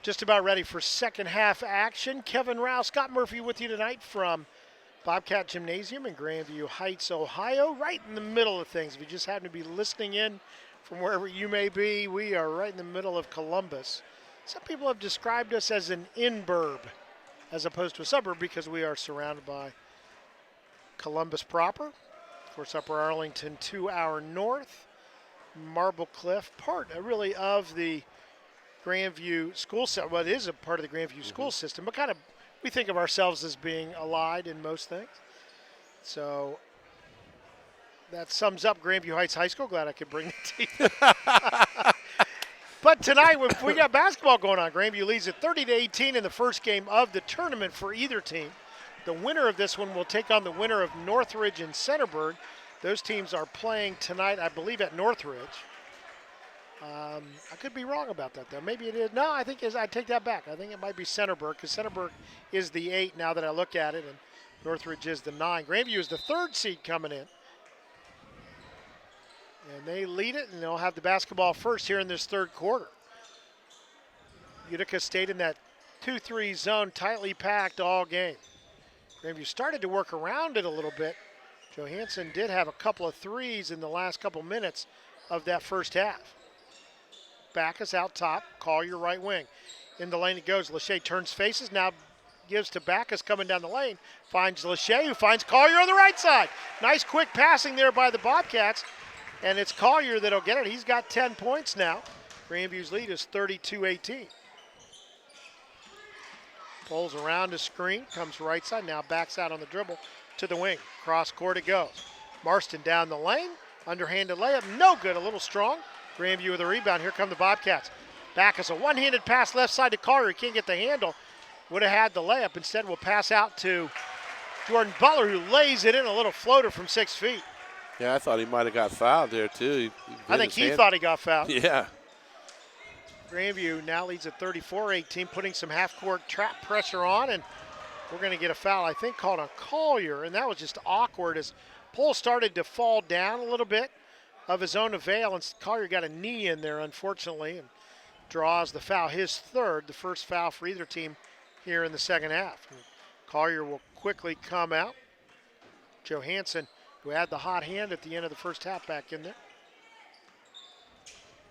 Just about ready for second half action. Kevin Rouse, Scott Murphy with you tonight from Bobcat Gymnasium in Grandview Heights, Ohio, right in the middle of things. If you just happen to be listening in from wherever you may be, we are right in the middle of Columbus. Some people have described us as an inburb as opposed to a suburb because we are surrounded by Columbus proper. Of course, Upper Arlington 2 hour north, Marble Cliff, part really of the Grandview school system. Well, it is a part of the Grandview school system, but kind of we think of ourselves as being allied in most things. So that sums up Grandview Heights High School. Glad I could bring the team. But tonight we got basketball going on. Grandview leads at 30-18 in the first game of the tournament for either team. The winner of this one will take on the winner of Northridge and Centerburg. Those teams are playing tonight, I believe, at Northridge. I could be wrong about that, though. Maybe it is. No, I take that back. I think it might be Centerburg, because Centerburg is the 8 now that I look at it, and Northridge is the 9. Grandview is the 3rd seed coming in. And they lead it, and they'll have the basketball first here in this 3rd quarter. Utica stayed in that 2-3 zone, tightly packed all game. Grandview started to work around it a little bit. Johansson did have a couple of threes in the last couple minutes of that first half. Backus out top, Collier right wing. In the lane it goes. Lachey turns faces, now gives to Backus coming down the lane. Finds Lachey, who finds Collier on the right side. Nice quick passing there by the Bobcats, and it's Collier that'll get it. He's got 10 points now. Grandview's lead is 32-18. Pulls around the screen, comes right side, now backs out on the dribble to the wing. Cross court it goes. Marston down the lane, underhanded layup, no good, a little strong. Grandview with a rebound. Here come the Bobcats. Backus, a one-handed pass left side to Collier. He can't get the handle. Would have had the layup. Instead, will pass out to Jordan Butler, who lays it in, a little floater from 6 feet. Yeah, I thought he might have got fouled there, too. I think he thought he got fouled. Yeah. Grandview now leads at 34-18, putting some half-court trap pressure on, and we're going to get a foul, I think, called on Collier, and that was just awkward as Pohl started to fall down a little bit of his own avail, and Collier got a knee in there, unfortunately, and draws the foul, his 3rd, the first foul for either team here in the second half. And Collier will quickly come out. Johansson, who had the hot hand at the end of the first half, back in there.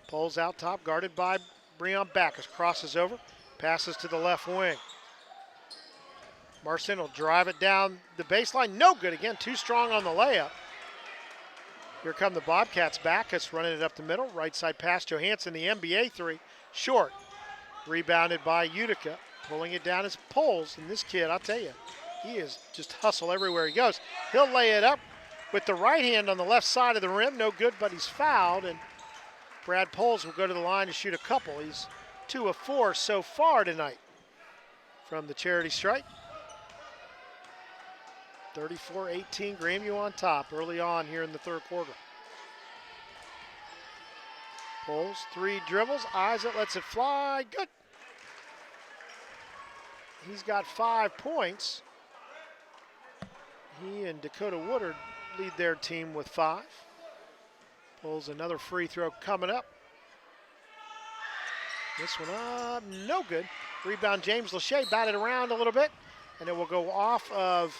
Pulls out top, guarded by Breon Backus, crosses over, passes to the left wing. Marston will drive it down the baseline, no good again, too strong on the layup. Here come the Bobcats. Backus running it up the middle. Right side pass. Johansson, the NBA 3. Short. Rebounded by Utica. Pulling it down is Poles. And this kid, I'll tell you, he is just hustle everywhere he goes. He'll lay it up with the right hand on the left side of the rim. No good, but he's fouled. And Brad Poles will go to the line to shoot a couple. He's 2 of 4 so far tonight from the charity stripe. 34-18, Grandview on top early on here in the 3rd quarter. Poles, 3 dribbles, eyes it, lets it fly, good. He's got 5 points. He and Dakota Woodard lead their team with 5. Poles another free throw coming up. This one up, no good. Rebound James Lachey, batted around a little bit, and it will go off of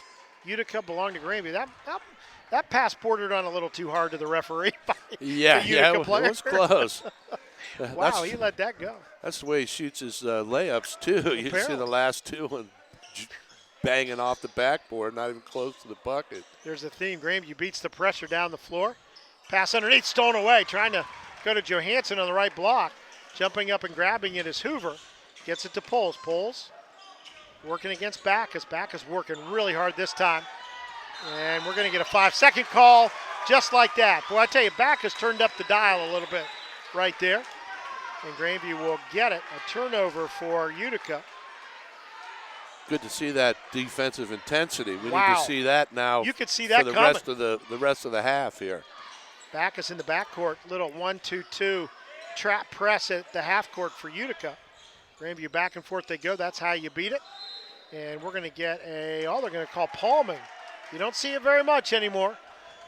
Utica, belonged to Grandview. That pass bordered on a little too hard to the referee. Yeah, it was close. Wow, he let that go. That's the way he shoots his layups, too. Apparently. You see the last 2 and banging off the backboard, not even close to the bucket. There's a theme. Grandview beats the pressure down the floor. Pass underneath, stolen away, trying to go to Johansson on the right block. Jumping up and grabbing it is Hoover. Gets it to Poles. Poles working against Backus. Backus working really hard this time. And we're going to get a 5-second call just like that. Boy, I tell you, Backus turned up the dial a little bit right there. And Grandview will get it. A turnover for Utica. Good to see that defensive intensity. We Wow. need to see that now. You could see that for the coming. rest of the half here. Backus in the backcourt, little 1-2-2 trap press at the half court for Utica. Grandview back and forth they go. That's how you beat it. And we're going to get they're going to call palming. You don't see it very much anymore.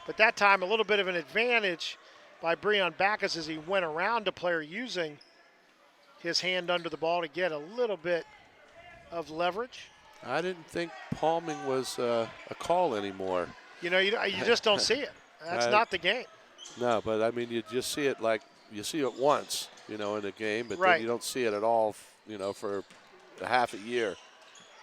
But that time a little bit of an advantage by Breon Backus as he went around a player using his hand under the ball to get a little bit of leverage. I didn't think palming was a call anymore. You know, you just don't see it. That's not the game. No, but I mean, you just see it like you see it once, in a game, but then you don't see it at all, for a half a year.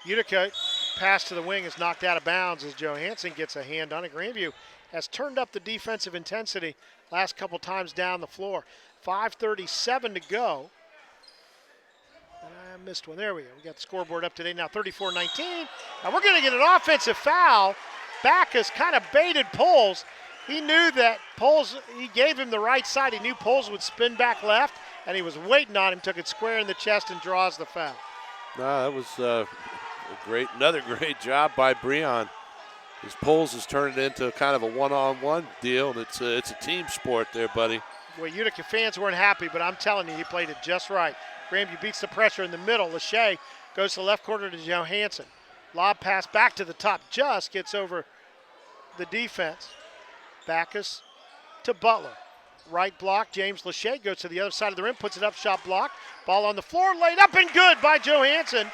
Utica pass to the wing is knocked out of bounds as Johansson gets a hand on it. Grandview has turned up the defensive intensity last couple times down the floor. 5:37 to go. I missed one. There we go. We got the scoreboard up today now, 34-19. And we're going to get an offensive foul. Backus kind of baited Poles. He knew that he gave him the right side. He knew Poles would spin back left, and he was waiting on him, took it square in the chest and draws the foul. No, that was another great job by Breon. His Poles has turned it into kind of a one-on-one deal, and it's a team sport there, buddy. Well, Utica fans weren't happy, but I'm telling you, he played it just right. Grandview beats the pressure in the middle. Lachey goes to the left corner to Johansson. Lob pass back to the top, just gets over the defense. Backus to Butler. Right block, James Lachey goes to the other side of the rim, puts it up, shot block. Ball on the floor, laid up and good by Johansson.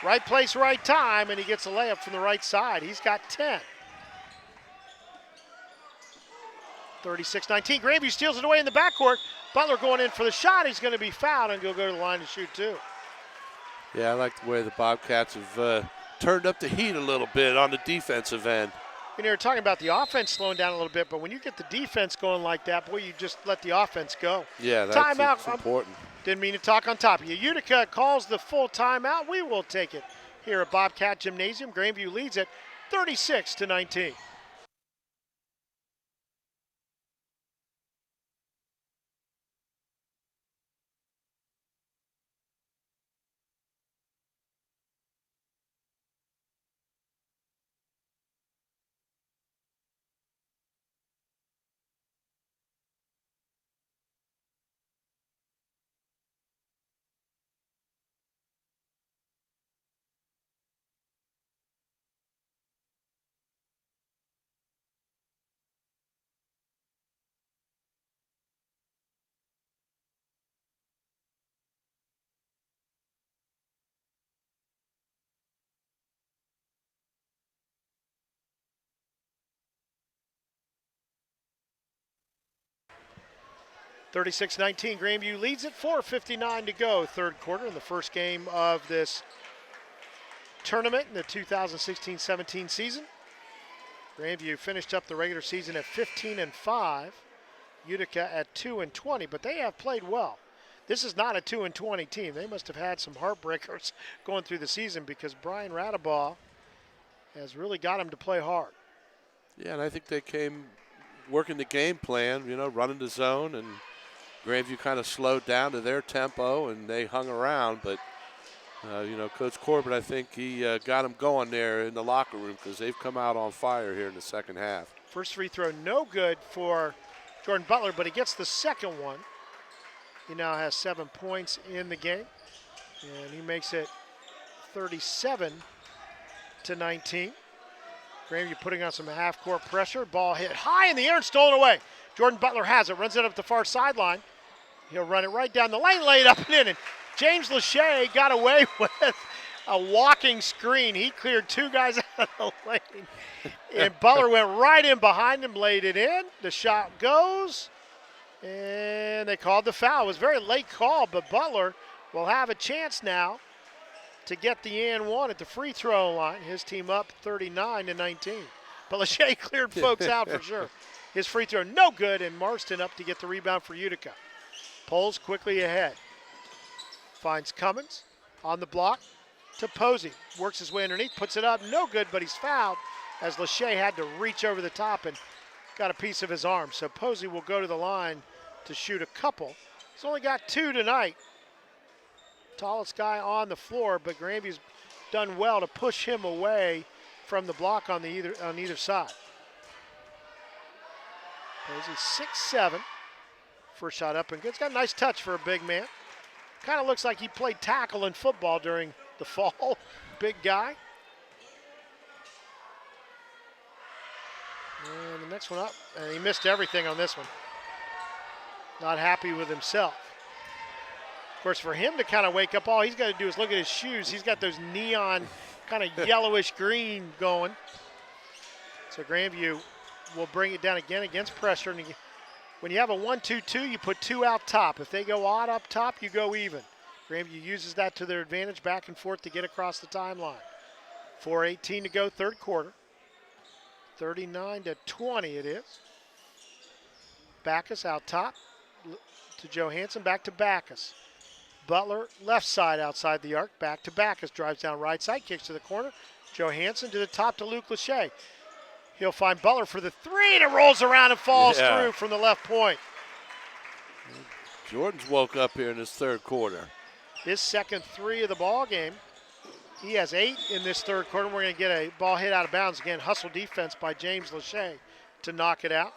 Right place, right time, and he gets a layup from the right side. He's got 10. 36-19. Grandview steals it away in the backcourt. Butler going in for the shot. He's going to be fouled and he'll go to the line to shoot two. Yeah, I like the way the Bobcats have turned up the heat a little bit on the defensive end. You're talking about the offense slowing down a little bit, but when you get the defense going like that, boy, you just let the offense go. Yeah, that's important. Didn't mean to talk on top of you. Utica calls the full timeout. We will take it here at Bobcat Gymnasium. Grandview leads it 36-19. (36-19). Grandview leads it. 4:59 to go, third quarter in the first game of this tournament in the 2016-17 season. Grandview finished up the regular season at 15-5. Utica at 2-20, but they have played well. This is not a 2-20 team. They must have had some heartbreakers going through the season because Brian Radabaugh has really got them to play hard. Yeah, and I think they came working the game plan, running the zone, and Grandview kind of slowed down to their tempo, and they hung around. But, Coach Corbett, I think he got them going there in the locker room because they've come out on fire here in the second half. First free throw, no good for Jordan Butler, but he gets the second one. He now has 7 points in the game, and he makes it 37-19. Grandview putting on some half-court pressure. Ball hit high in the air and stolen away. Jordan Butler has it, runs it up the far sideline. He'll run it right down the lane, laid up and in. And James Lachey got away with a walking screen. He cleared two guys out of the lane. And Butler went right in behind him, laid it in. The shot goes, and they called the foul. It was a very late call, but Butler will have a chance now to get the and one at the free throw line. His team up 39-19. But Lachey cleared folks out for sure. His free throw no good, and Marston up to get the rebound for Utica. Pulls quickly ahead. Finds Cummins on the block to Posey. Works his way underneath, puts it up, no good, but he's fouled as Lachey had to reach over the top and got a piece of his arm. So Posey will go to the line to shoot a couple. He's only got two tonight. Tallest guy on the floor, but Grandview's done well to push him away from the block on either side. Posey 6'7". First shot up and good. It's got a nice touch for a big man. Kind of looks like he played tackle in football during the fall. Big guy. And the next one up, and he missed everything on this one. Not happy with himself. course, for him to kind of wake up, all he's got to do is look at his shoes. He's got those neon kind of yellowish green going. So Grandview will bring it down again against pressure. And when you have a 1-2-2, you put 2 out top. If they go odd up top, you go even. Grandview uses that to their advantage back and forth to get across the timeline. 4:18 to go, third quarter. 39-20 it is. Backus out top to Johansson, back to Backus. Butler left side outside the arc, back to Backus, drives down right side, kicks to the corner. Johansson to the top to Luke Lachey. He'll find Butler for the 3, and it rolls around and falls through from the left point. Jordan's woke up here in this third quarter. His second 3 of the ball game. He has 8 in this third quarter. We're going to get a ball hit out of bounds again. Hustle defense by James Lachey to knock it out.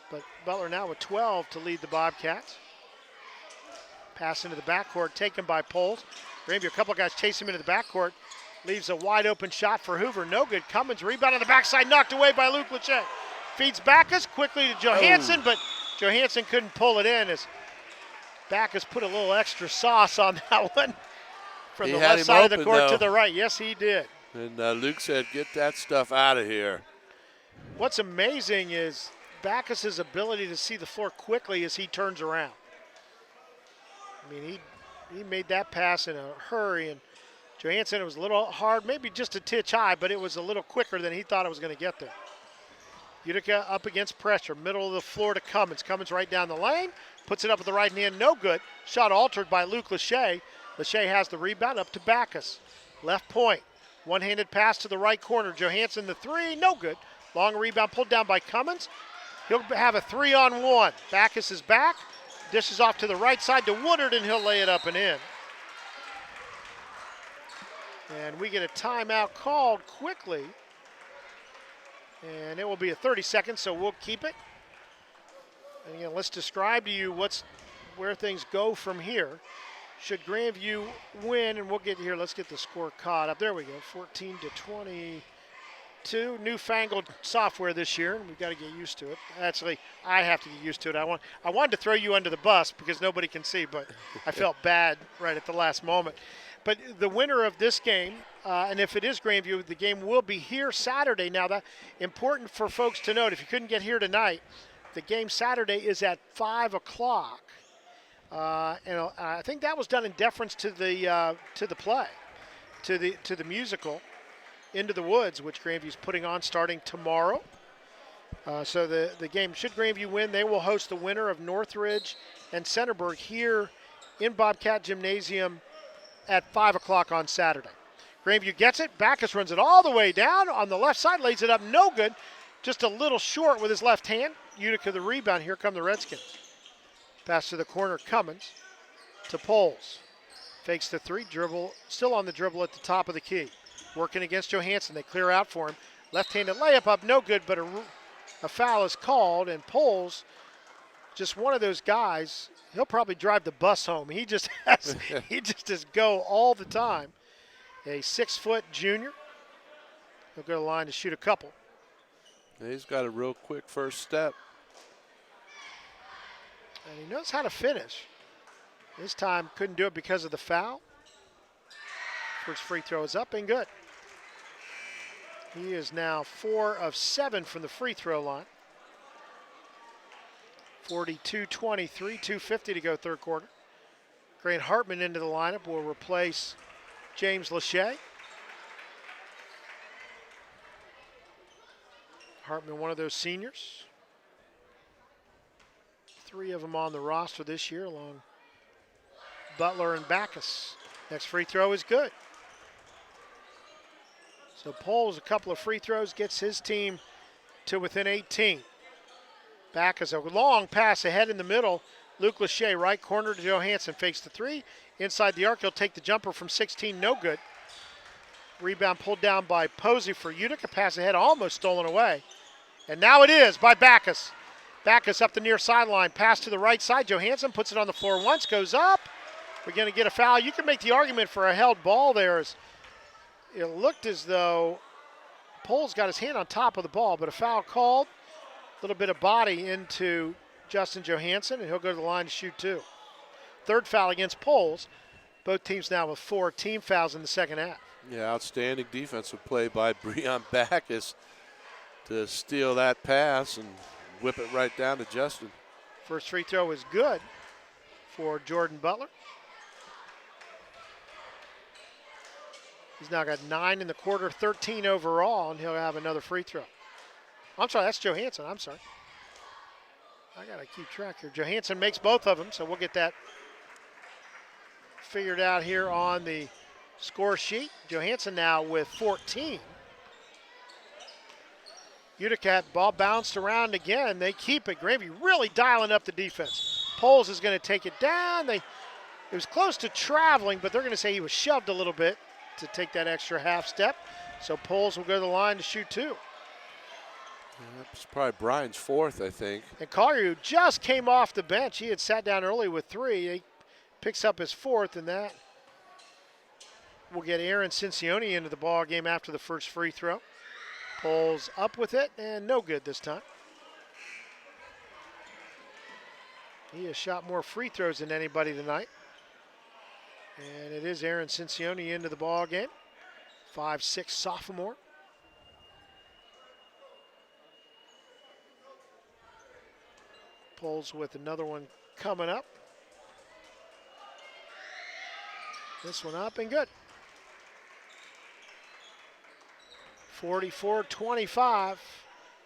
But Butler now with 12 to lead the Bobcats. Pass into the backcourt, taken by Poles. Grandview, a couple of guys chase him into the backcourt. Leaves a wide open shot for Hoover. No good. Cummins rebound on the backside, knocked away by Luke Lachey. Feeds Backus quickly to Johansson, but Johansson couldn't pull it in as Backus put a little extra sauce on that one. From the left side of the court to the right. Yes, he did. And Luke said, get that stuff out of here. What's amazing is Backus's ability to see the floor quickly as he turns around. I mean, he made that pass in a hurry, and Johansson, it was a little hard, maybe just a titch high, but it was a little quicker than he thought it was going to get there. Utica up against pressure, middle of the floor to Cummins. Cummins right down the lane, puts it up with the right hand, no good. Shot altered by Luke Lachey. Lachey has the rebound up to Backus. Left point, one-handed pass to the right corner. Johansson the 3, no good. Long rebound pulled down by Cummins. He'll have a 3-on-1. Backus is back, dishes off to the right side to Woodard, and he'll lay it up and in. And we get a timeout called quickly. And it will be a 30 seconds, so we'll keep it. And again, let's describe to you where things go from here. Should Grandview win, and we'll get here, let's get the score caught up. There we go, 14-22. Newfangled software this year, and we've got to get used to it. Actually, I have to get used to it. I wanted to throw you under the bus because nobody can see, but I felt bad right at the last moment. But the winner of this game, and if it is Grandview, the game will be here Saturday. Now, that's important for folks to note. If you couldn't get here tonight, the game Saturday is at 5 o'clock. And I think that was done in deference to the play, to the musical, Into the Woods, which Grandview's putting on starting tomorrow. So the game, should Grandview win, they will host the winner of Northridge and Centerburg here in Bobcat Gymnasium at 5 o'clock on Saturday. Grandview gets it. Backus runs it all the way down on the left side, lays it up, no good. Just a little short with his left hand. Utica the rebound. Here come the Redskins. Pass to the corner, Cummins to Poles. Fakes the 3, dribble, still on the dribble at the top of the key. Working against Johansson. They clear out for him. Left-handed layup up, no good, but a foul is called, and Poles, just one of those guys, he'll probably drive the bus home. He just has go all the time. A 6-foot junior. He'll go to the line to shoot a couple. He's got a real quick first step. And he knows how to finish. This time couldn't do it because of the foul. First free throw is up and good. He is now 4 of 7 from the free throw line. 42-23, 2:50 to go third quarter. Grant Hartman into the lineup will replace James Lachey. Hartman, one of those seniors. 3 of them on the roster this year, along Butler and Backus. Next free throw is good. So Poles, a couple of free throws, gets his team to within 18. Backus, a long pass ahead in the middle. Luke Lachey, right corner to Johansson, fakes the 3. Inside the arc, he'll take the jumper from 16, no good. Rebound pulled down by Posey for Utica. Pass ahead, almost stolen away. And now it is by Backus. Backus up the near sideline, pass to the right side. Johansson puts it on the floor once, goes up. We're going to get a foul. You can make the argument for a held ball there. As it looked as though Poles got his hand on top of the ball, but a foul called. A little bit of body into Justin Johansson, and he'll go to the line to shoot 2. third foul against Poles. Both teams now with 4 team fouls in the second half. Yeah, outstanding defensive play by Breon Backus to steal that pass and whip it right down to Justin. First free throw is good for Jordan Butler. He's now got 9 in the quarter, 13 overall, and he'll have another free throw. I'm sorry, that's Johansson. I'm sorry. I got to keep track here. Johansson makes both of them, so we'll get that figured out here on the score sheet. Johansson now with 14. Utica had the ball bounced around again. They keep it. Grandview really dialing up the defense. Poles is going to take it down. It was close to traveling, but they're going to say he was shoved a little bit to take that extra half step. So Poles will go to the line to shoot 2. That's probably Brian's 4th, I think. And Collier, who just came off the bench, he had sat down early with 3. He picks up his 4th, and that will get Aaron Cincione into the ball game after the first free throw. Poles up with it, and no good this time. He has shot more free throws than anybody tonight. And it is Aaron Cincione into the ball game. 5'6" sophomore. Poles with another one coming up. This one up and good. 44-25.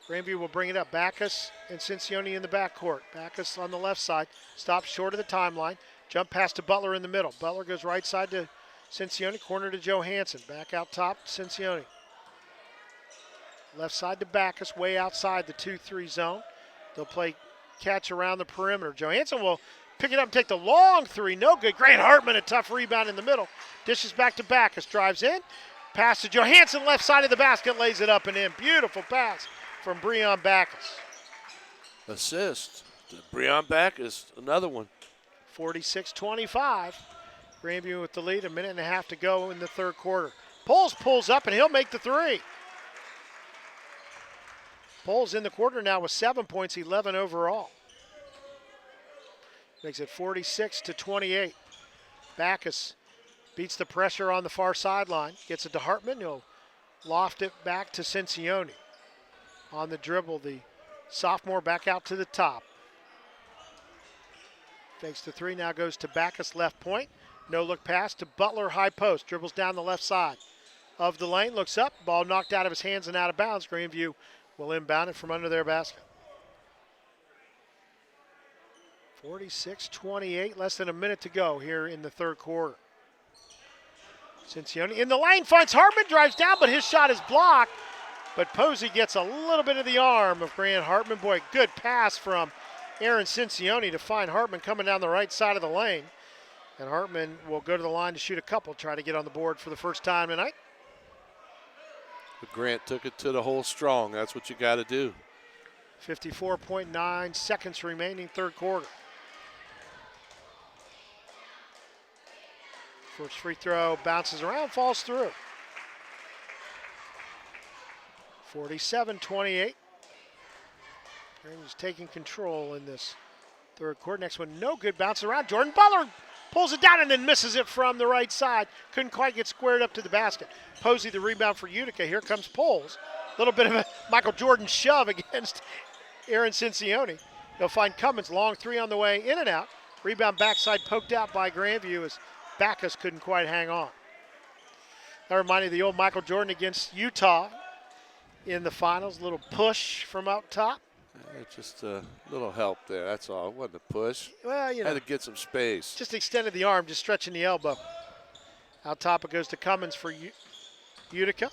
Grandview will bring it up. Backus and Cincione in the backcourt. Backus on the left side. Stops short of the timeline. Jump pass to Butler in the middle. Butler goes right side to Cincione. Corner to Johansson. Back out top to Cincione. Left side to Backus. Way outside the 2-3 zone. They'll play catch around the perimeter. Johansson will pick it up and take the long 3. No good. Grant Hartman, a tough rebound in the middle. Dishes back to Backus. Drives in. Pass to Johansson, left side of the basket, lays it up and in. Beautiful pass from Breon Backus. Assist to Breon Backus, another one. 46-25. Grandview with the lead, 1.5 minutes to go in the third quarter. Poles pulls up and he'll make the 3. Poles in the quarter now with 7 points, 11 overall. Makes it 46-28. Backus beats the pressure on the far sideline. Gets it to Hartman. He'll loft it back to Cincione. On the dribble, the sophomore back out to the top. Fakes the 3, now goes to Backus left point. No look pass to Butler high post. Dribbles down the left side of the lane. Looks up. Ball knocked out of his hands and out of bounds. Grandview will inbound it from under their basket. 46-28. Less than a minute to go here in the third quarter. Cincione in the lane, finds Hartman, drives down, but his shot is blocked. But Posey gets a little bit of the arm of Grant Hartman. Boy, good pass from Aaron Cincione to find Hartman coming down the right side of the lane. And Hartman will go to the line to shoot a couple, try to get on the board for the first time tonight. But Grant took it to the hole strong. That's what you got to do. 54.9 seconds remaining, third quarter. First free throw bounces around, falls through. 47-28. Grandview's taking control in this third quarter. Next one, no good, bounce around. Jordan Butler pulls it down and then misses it from the right side. Couldn't quite get squared up to the basket. Posey the rebound for Utica. Here comes Poles. A little bit of a Michael Jordan shove against Aaron Cincione. He'll find Cummins, long 3 on the way, in and out. Rebound backside poked out by Grandview as Backus couldn't quite hang on. That reminded me of the old Michael Jordan against Utah in the finals. A little push from up top. Just a little help there, that's all. It wasn't a push. Well, you know. Had to get some space. Just extended the arm, just stretching the elbow. Out top it goes to Cummins for Utica.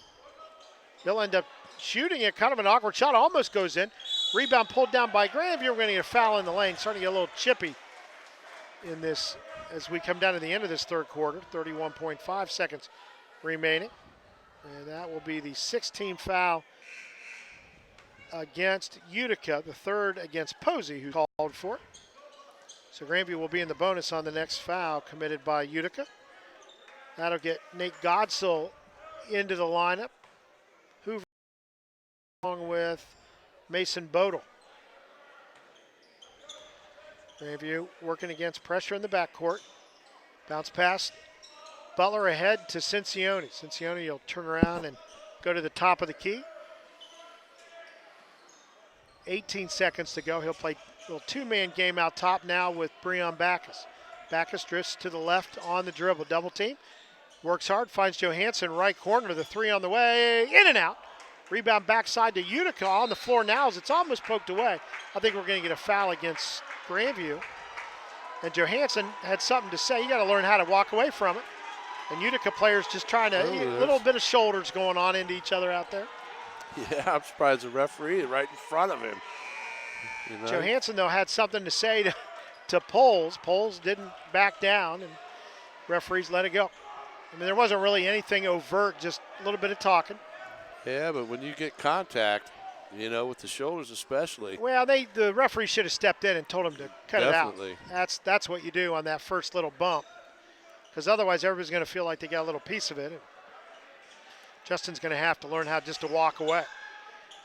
They'll end up shooting it, kind of an awkward shot, almost goes in. Rebound pulled down by Grandview. We're going to get a foul in the lane. Starting to get a little chippy in this as we come down to the end of this third quarter. 31.5 seconds remaining. And that will be the 16th foul against Utica, the third against Posey, who called for it. So Grandview will be in the bonus on the next foul committed by Utica. That'll get Nate Godsill into the lineup. Hoover along with Mason Bodle. Grandview working against pressure in the backcourt. Bounce pass. Butler ahead to Cincione. Cincione will turn around and go to the top of the key. 18 seconds to go. He'll play a little two-man game out top now with Breon Backus. Backus drifts to the left on the dribble. Double team. Works hard. Finds Johansson right corner. The three on the way. In and out. Rebound backside to Utica on the floor now as it's almost poked away. I think we're going to get a foul against Grandview. And Johansson had something to say. You got to learn how to walk away from it. And Utica players just trying to, a little bit of shoulders going on into each other out there. Yeah, I'm surprised the referee right in front of him. You know? Johansson, though, had something to say to Poles. Poles didn't back down, and referees let it go. I mean, there wasn't really anything overt, just a little bit of talking. Yeah, but when you get contact, you know, with the shoulders especially. Well, the referee should have stepped in and told him to cut Definitely. it out. That's what you do on that first little bump, because otherwise everybody's going to feel like they got a little piece of it. And Justin's going to have to learn how just to walk away.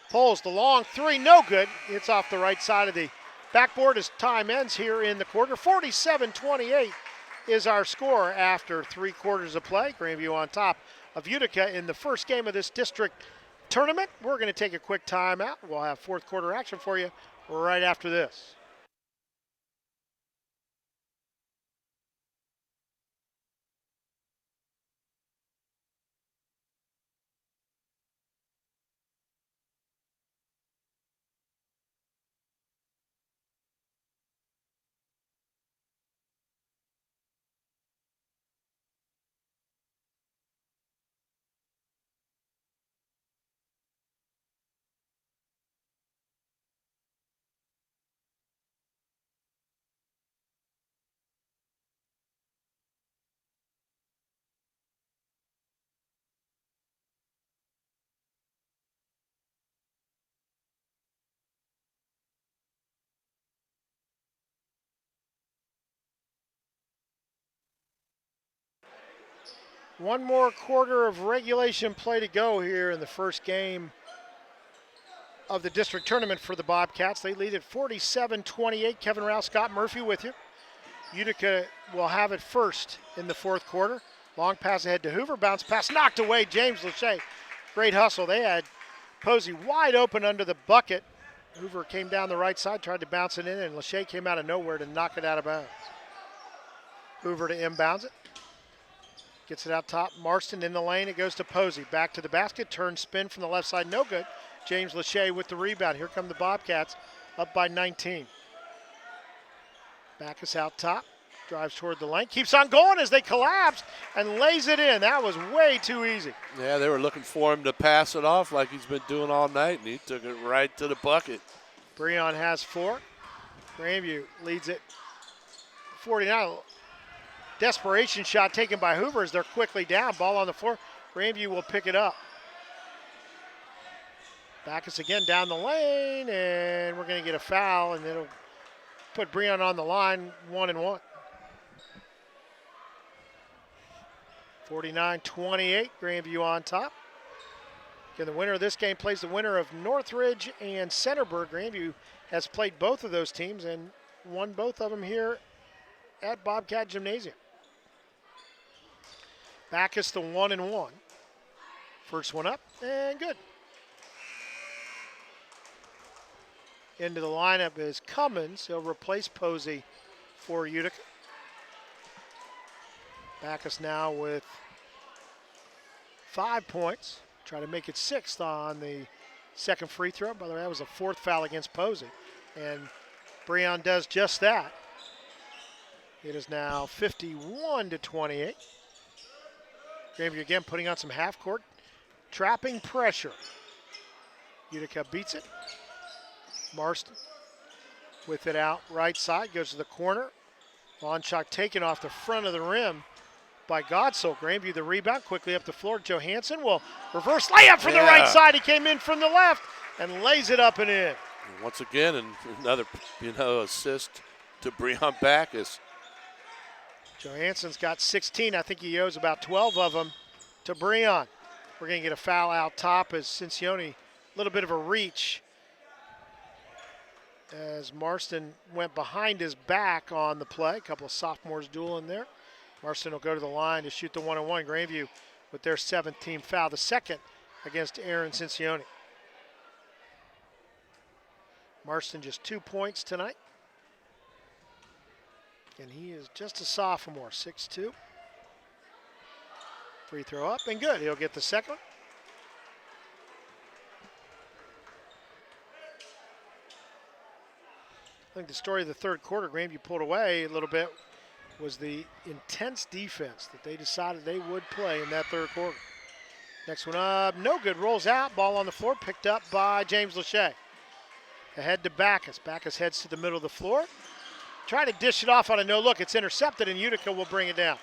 Pulls the long three, no good. It's off the right side of the backboard as time ends here in the quarter. 47-28 is our score after 3 quarters of play. Grandview on top of Utica in the first game of this district tournament. We're going to take a quick timeout. We'll have fourth quarter action for you right after this. One more quarter of regulation play to go here in the first game of the district tournament for the Bobcats. They lead at 47-28. Kevin Rouse, Scott Murphy with you. Utica will have it first in the fourth quarter. Long pass ahead to Hoover. Bounce pass knocked away. James Lachey. Great hustle. They had Posey wide open under the bucket. Hoover came down the right side, tried to bounce it in, and Lachey came out of nowhere to knock it out of bounds. Hoover to inbounds it. Gets it out top. Marston in the lane. It goes to Posey. Back to the basket. Turn spin from the left side. No good. James Lachey with the rebound. Here come the Bobcats up by 19. Backus out top. Drives toward the lane. Keeps on going as they collapse and lays it in. That was way too easy. Yeah, they were looking for him to pass it off like he's been doing all night, and he took it right to the bucket. Breon has 4. Grandview leads it 49. Desperation shot taken by Hoover as they're quickly down. Ball on the floor. Grandview will pick it up. Backus again down the lane, and we're going to get a foul, and it'll put Breon on the line, 1-1. 49-28, Grandview on top. Again, the winner of this game plays the winner of Northridge and Centerburg. Grandview has played both of those teams and won both of them here at Bobcat Gymnasium. Backus the 1-1. First one up, and good. Into the lineup is Cummins. He'll replace Posey for Utica. Backus now with 5 points. Try to make it 6th on the second free throw. By the way, that was a 4th foul against Posey. And Breon does just that. It is now 51-28. Grandview again putting on some half-court trapping pressure. Utica beats it. Marston with it out right side, goes to the corner. Long shot taken off the front of the rim by Godsoul. Grandview the rebound, quickly up the floor. Johansson will reverse layup from the right side. He came in from the left and lays it up and in. Once again, another assist to Breon Backus. Johansson's got 16. I think he owes about 12 of them to Breon. We're going to get a foul out top as Cincione, a little bit of a reach. as Marston went behind his back on the play. A couple of sophomores dueling there. Marston will go to the line to shoot the 1-on-1. Grandview with their 7th team foul, the second against Aaron Cincione. Marston just 2 points tonight. And he is just a sophomore, 6'2". Free throw up and good. He'll get the second one. I think the story of the third quarter, Grandview pulled away a little bit, was the intense defense that they decided they would play in that third quarter. Next one up, no good, rolls out, ball on the floor, picked up by James Lachey. Ahead to Backus. Backus heads to the middle of the floor. Trying to dish it off on a no look. It's intercepted, and Utica will bring it down.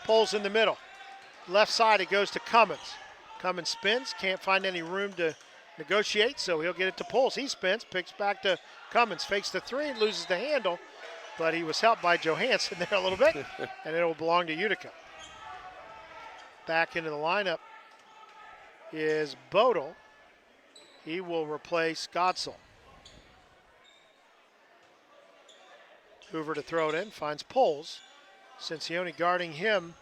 Pulls in the middle. Left side, it goes to Cummins. Cummins spins, can't find any room to negotiate, so he'll get it to Pulls. He spins, picks back to Cummins, fakes the three, loses the handle, but he was helped by Johansson there a little bit, and it will belong to Utica. Back into the lineup is Bodel. He will replace Godsell. Hoover to throw it in, finds Pulls. Cincione guarding him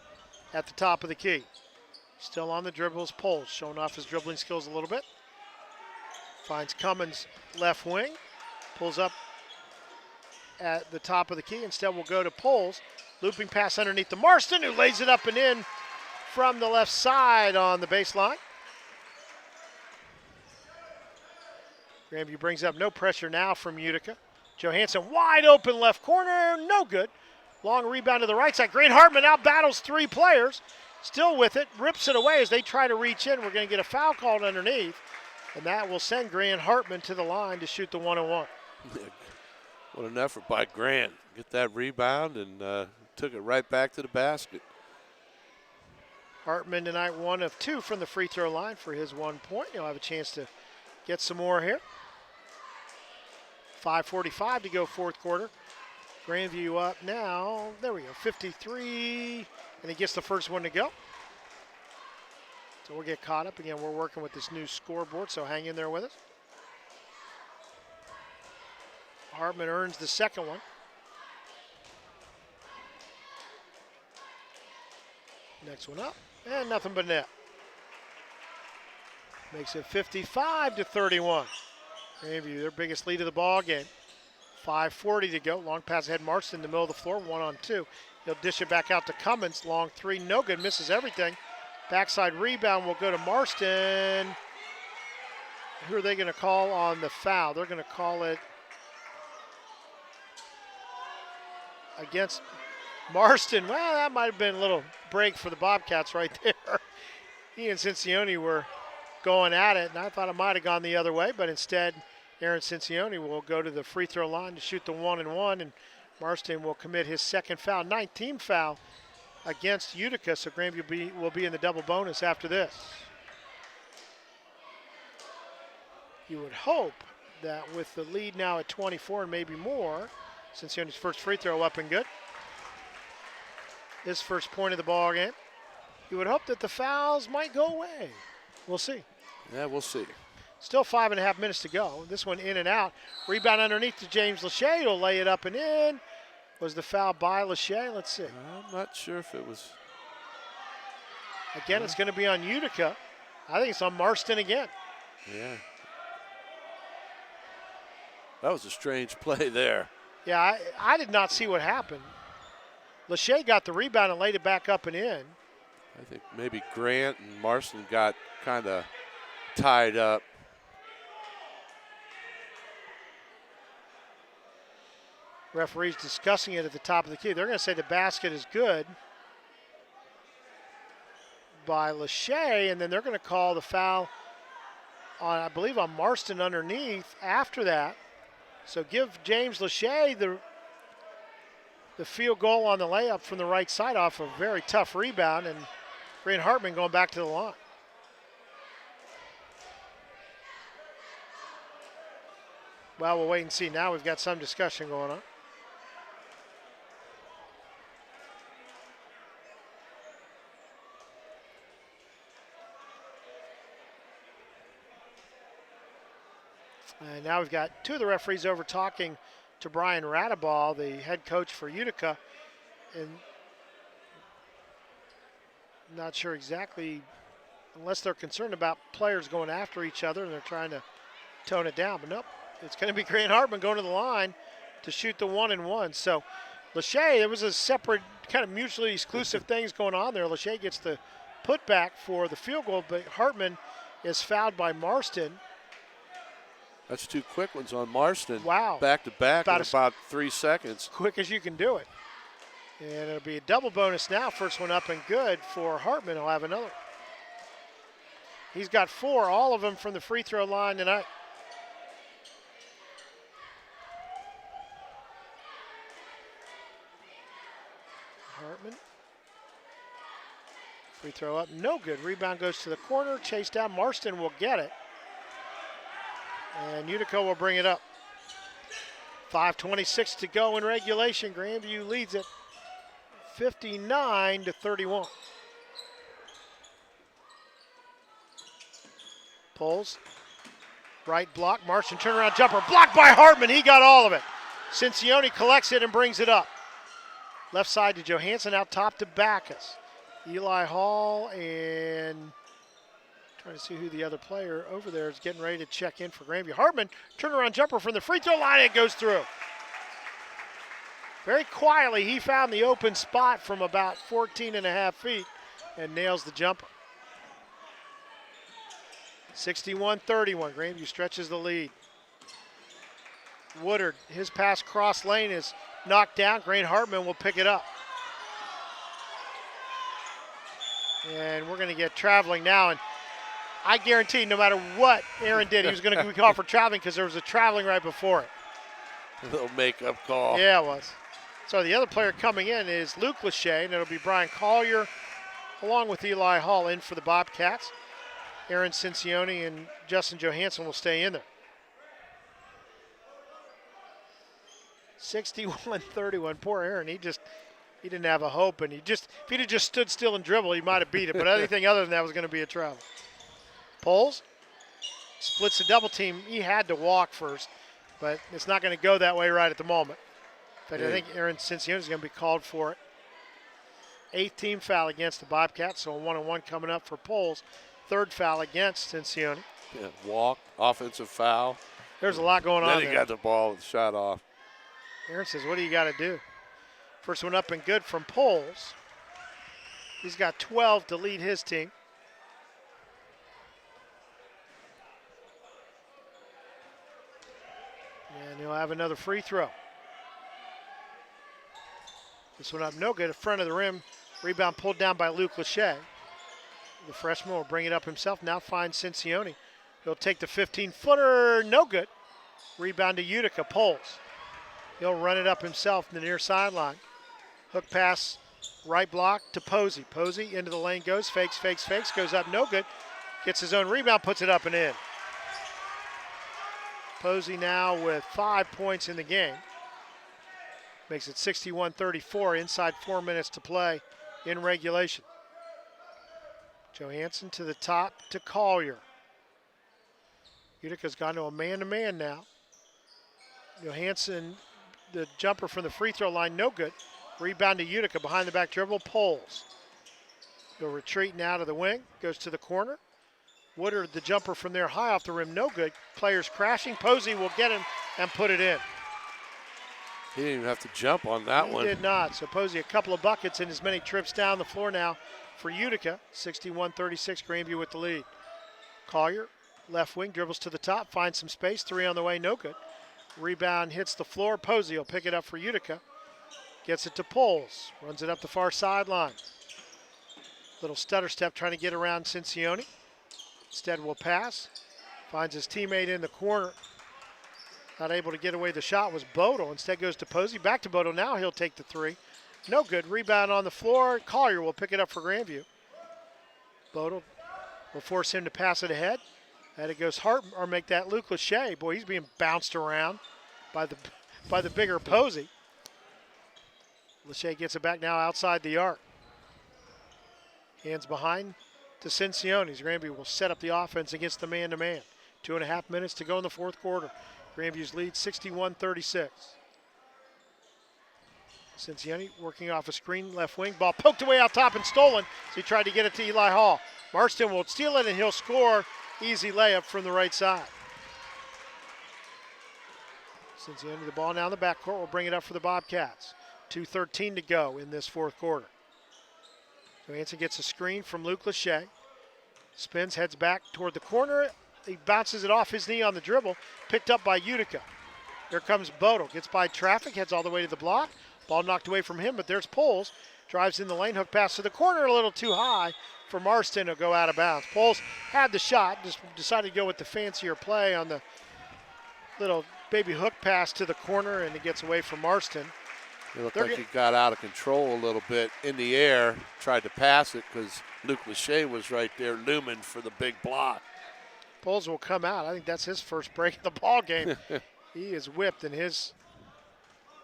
at the top of the key. Still on the dribbles, Pulls, showing off his dribbling skills a little bit. Finds Cummins left wing, pulls up at the top of the key. Instead, we'll go to Pulls. Looping pass underneath to Marston, who lays it up and in from the left side on the baseline. Grandview brings up no pressure now from Utica. Johansson wide open left corner, no good. Long rebound to the right side. Grant Hartman out battles 3 players. Still with it, rips it away as they try to reach in. We're going to get a foul called underneath, and that will send Grant Hartman to the line to shoot the 1-on-1. What an effort by Grant. Get that rebound and took it right back to the basket. Hartman tonight 1 of 2 from the free throw line for his 1 point. He'll have a chance to get some more here. 5:45 to go fourth quarter. Grandview up now. There we go, 53, and he gets the first one to go. So we'll get caught up. Again, we're working with this new scoreboard, so hang in there with us. Hartman earns the second one. Next one up, and nothing but net. Makes it 55-31. Grandview, their biggest lead of the ball game. 5:40 to go. Long pass ahead, Marston in the middle of the floor, 1-on-2. He'll dish it back out to Cummins. Long three, no good, misses everything. Backside rebound will go to Marston. Who are they going to call on the foul? They're going to call it against Marston. Well, that might have been a little break for the Bobcats right there. He and Cincione were going at it, and I thought it might have gone the other way, but instead Aaron Cincione will go to the free throw line to shoot the 1-and-1, and Marston will commit his second foul, 19th foul against Utica, so Grandview will be in the double bonus after this. You would hope that with the lead now at 24 and maybe more, Cincione's first free throw up and good. His first point of the ball game. You would hope that the fouls might go away. We'll see. Yeah, we'll see. Still 5.5 minutes to go. This one in and out. Rebound underneath to James Lachey. He'll lay it up and in. Was the foul by Lachey? Let's see. I'm not sure if it was. Again, it's going to be on Utica. I think it's on Marston again. Yeah. That was a strange play there. Yeah, I did not see what happened. Lachey got the rebound and laid it back up and in. I think maybe Grant and Marston got kind of tied up. Referee's discussing it at the top of the key. They're going to say the basket is good by Lachey, and then they're going to call the foul on, I believe, on Marston underneath after that. So give James Lachey the field goal on the layup from the right side off a very tough rebound, and Grant Hartman going back to the line. Well, we'll wait and see. Now we've got some discussion going on. And now we've got two of the referees over talking to Brian Radeball, the head coach for Utica. And not sure exactly, unless they're concerned about players going after each other and they're trying to tone it down. But nope, it's going to be Grant Hartman going to the line to shoot the 1-and-1. So Lachey, there was a separate kind of mutually exclusive things going on there. Lachey gets the putback for the field goal, but Hartman is fouled by Marston. That's two quick ones on Marston. Wow. Back to back in About about 3 seconds. Quick as you can do it. And it'll be a double bonus now. First one up and good for Hartman. He'll have another. He's got 4, all of them from the free throw line tonight. Hartman. Free throw up, no good. Rebound goes to the corner, chased down. Marston will get it. And Utica will bring it up. 5:26 to go in regulation. Grandview leads it 59-31. Pulls. Right block. Marston turnaround jumper. Blocked by Hartman. He got all of it. Cincione collects it and brings it up. Left side to Johansson, out top to Backus. Eli Hall and trying to see who the other player over there is getting ready to check in for Grandview. Hartman, turnaround jumper from the free throw line, it goes through. Very quietly, he found the open spot from about 14.5 feet and nails the jumper. 61-31, Grandview stretches the lead. Woodard, his pass cross lane is knocked down. Grant Hartman will pick it up. And we're going to get traveling now. And I guarantee no matter what Aaron did, he was going to be called for traveling because there was a traveling right before it. A little makeup call. Yeah, it was. So the other player coming in is Luke Lachey, and it'll be Brian Collier along with Eli Hall in for the Bobcats. Aaron Cincione and Justin Johansson will stay in there. 61-31. Poor Aaron. He didn't have a hope, and if he'd have just stood still and dribbled, he might have beat it. But anything other than that was going to be a travel. Pulls, splits the double team. He had to walk first, but it's not going to go that way right at the moment. In fact, I think Aaron Cincione is going to be called for it. 8th team foul against the Bobcats, so a 1-on-1 coming up for Pulls. 3rd foul against Cincione. Yeah, walk, offensive foul. There's a lot going on Then he got the ball with the shot off. Aaron says, what do you got to do? First one up and good from Pulls. He's got 12 to lead his team. And he'll have another free throw. This one up no good, in front of the rim. Rebound pulled down by Luke Lachey. The freshman will bring it up himself, now finds Cincione. He'll take the 15-footer, no good. Rebound to Utica, Pulls. He'll run it up himself in the near sideline. Hook pass, right block to Posey. Posey into the lane goes, fakes, goes up, no good. Gets his own rebound, puts it up and in. Posey now with 5 points in the game. Makes it 61-34, inside 4 minutes to play in regulation. Johansson to the top to Collier. Utica's gone to a man-to-man now. Johansson, the jumper from the free throw line, no good. Rebound to Utica, behind the back dribble, Pulls. He'll retreat now to the wing, goes to the corner. Woodard, the jumper from there, high off the rim, no good. Players crashing, Posey will get him and put it in. He didn't even have to jump on that one. He did not, so Posey a couple of buckets and as many trips down the floor now for Utica. 61-36, Grandview with the lead. Collier, left wing, dribbles to the top, finds some space, 3 on the way, no good. Rebound hits the floor, Posey will pick it up for Utica. Gets it to Pulls, runs it up the far sideline. Little stutter step trying to get around Cincione. Instead will pass, finds his teammate in the corner. Not able to get away the shot was Bodle. Instead goes to Posey, back to Bodle, now he'll take the 3. No good, rebound on the floor. Collier will pick it up for Grandview. Bodle will force him to pass it ahead. And it goes Hartman, or make that Luke Lachey. Boy, he's being bounced around by the bigger Posey. Lachey gets it back now outside the arc. Hands behind to Cincione. Grandview will set up the offense against the man-to-man. 2.5 minutes to go in the fourth quarter. Grandview's lead 61-36. Cincinnati working off a screen, left wing. Ball poked away out top and stolen. So he tried to get it to Eli Hall. Marston will steal it and he'll score. Easy layup from the right side. Cincinnati, the ball now in the backcourt, will bring it up for the Bobcats. 2:13 to go in this fourth quarter. So Anson gets a screen from Luke Lachey. Spins, heads back toward the corner. He bounces it off his knee on the dribble. Picked up by Utica. Here comes Bodle. Gets by traffic, heads all the way to the block. Ball knocked away from him, but there's Poles. Drives in the lane, hook pass to the corner, a little too high for Marston to go out of bounds. Poles had the shot, just decided to go with the fancier play on the little baby hook pass to the corner, and it gets away from Marston. It looked like he got out of control a little bit in the air, tried to pass it because Luke Lachey was right there looming for the big block. Poles will come out. I think that's his first break of the ball game. He is whipped, and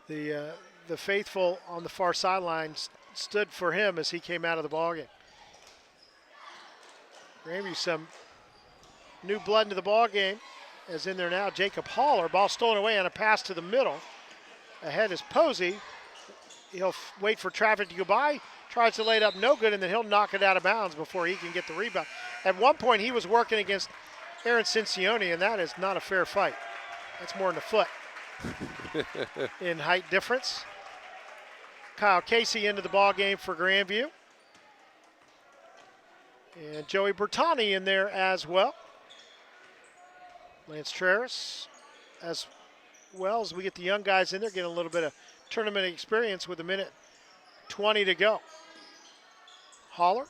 the faithful on the far sideline stood for him as he came out of the ball game. Grandview some new blood into the ball game, as in there now. Jacob Haller, ball stolen away on a pass to the middle. Ahead is Posey. He'll wait for traffic to go by, tries to lay it up, no good, and then he'll knock it out of bounds before he can get the rebound. At one point, he was working against Aaron Cincione, and that is not a fair fight. That's more than a foot in height difference. Kyle Casey into the ball game for Grandview. And Joey Bertani in there as well. Lance Traris as well, as we get the young guys in there, getting a little bit of tournament experience with 1:20 to go. Haller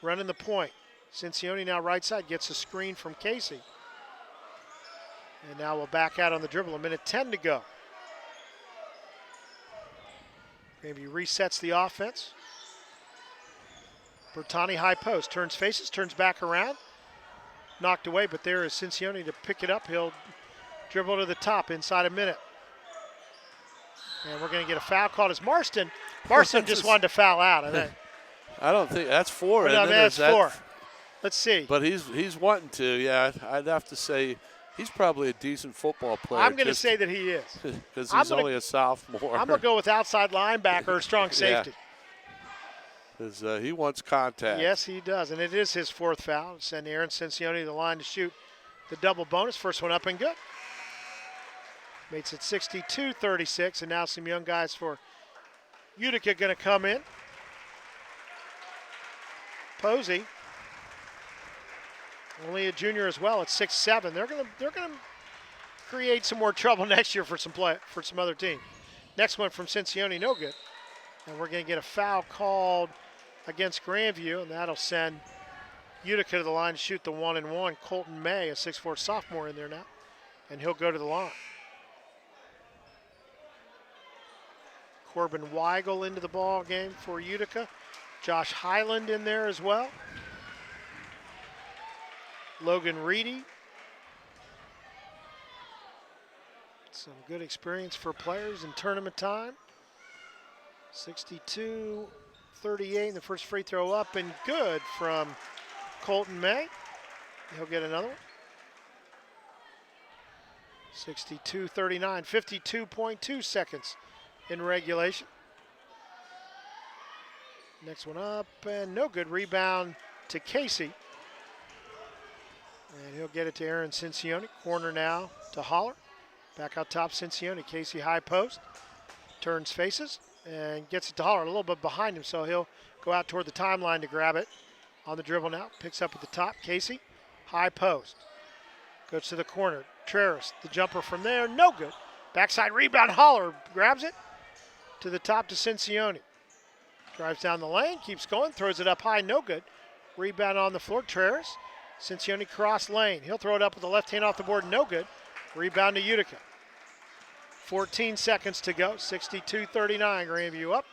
running the point. Cincione now right side, gets a screen from Casey. And now we'll back out on the dribble, 1:10 to go. Grandview resets the offense. Bertani high post, turns faces, turns back around. Knocked away, but there is Cincione to pick it up. He'll dribble to the top inside a minute. And we're going to get a foul called as Marston. Marston just wanted to foul out, I think. I don't think that's four. No, that's four. Let's see. But he's wanting to, yeah. I'd have to say he's probably a decent football player. I'm going to say that he is. Because he's only a sophomore. I'm going to go with outside linebacker or strong safety. Because he wants contact. Yes, he does. And it is his fourth foul. Send Aaron Cincione to the line to shoot the double bonus. First one up and good. Makes it 62-36. And now some young guys for Utica going to come in. Posey, only a junior as well at 6'7". They're gonna create some more trouble next year for some other team. Next one from Cincione, no good. And we're gonna get a foul called against Grandview, and that'll send Utica to the line to shoot the 1-and-1. Colton May, a 6'4" sophomore, in there now, and he'll go to the line. Corbin Weigel into the ball game for Utica. Josh Highland in there as well. Logan Reedy. Some good experience for players in tournament time. 62-38 in the first free throw up and good from Colton May. He'll get another one. 62-39, 52.2 seconds in regulation. Next one up and no good. Rebound to Casey. And he'll get it to Aaron Cincione. Corner now to Haller. Back out top, Cincione. Casey high post. Turns faces and gets it to Haller. A little bit behind him, so he'll go out toward the timeline to grab it. On the dribble now. Picks up at the top. Casey, high post. Goes to the corner. Traris, the jumper from there. No good. Backside rebound. Haller grabs it. To the top to Cincione. Drives down the lane, keeps going, throws it up high, no good. Rebound on the floor, Traris. Cincione cross lane. He'll throw it up with the left hand off the board, no good. Rebound to Utica. 14 seconds to go, 62-39, Grandview up.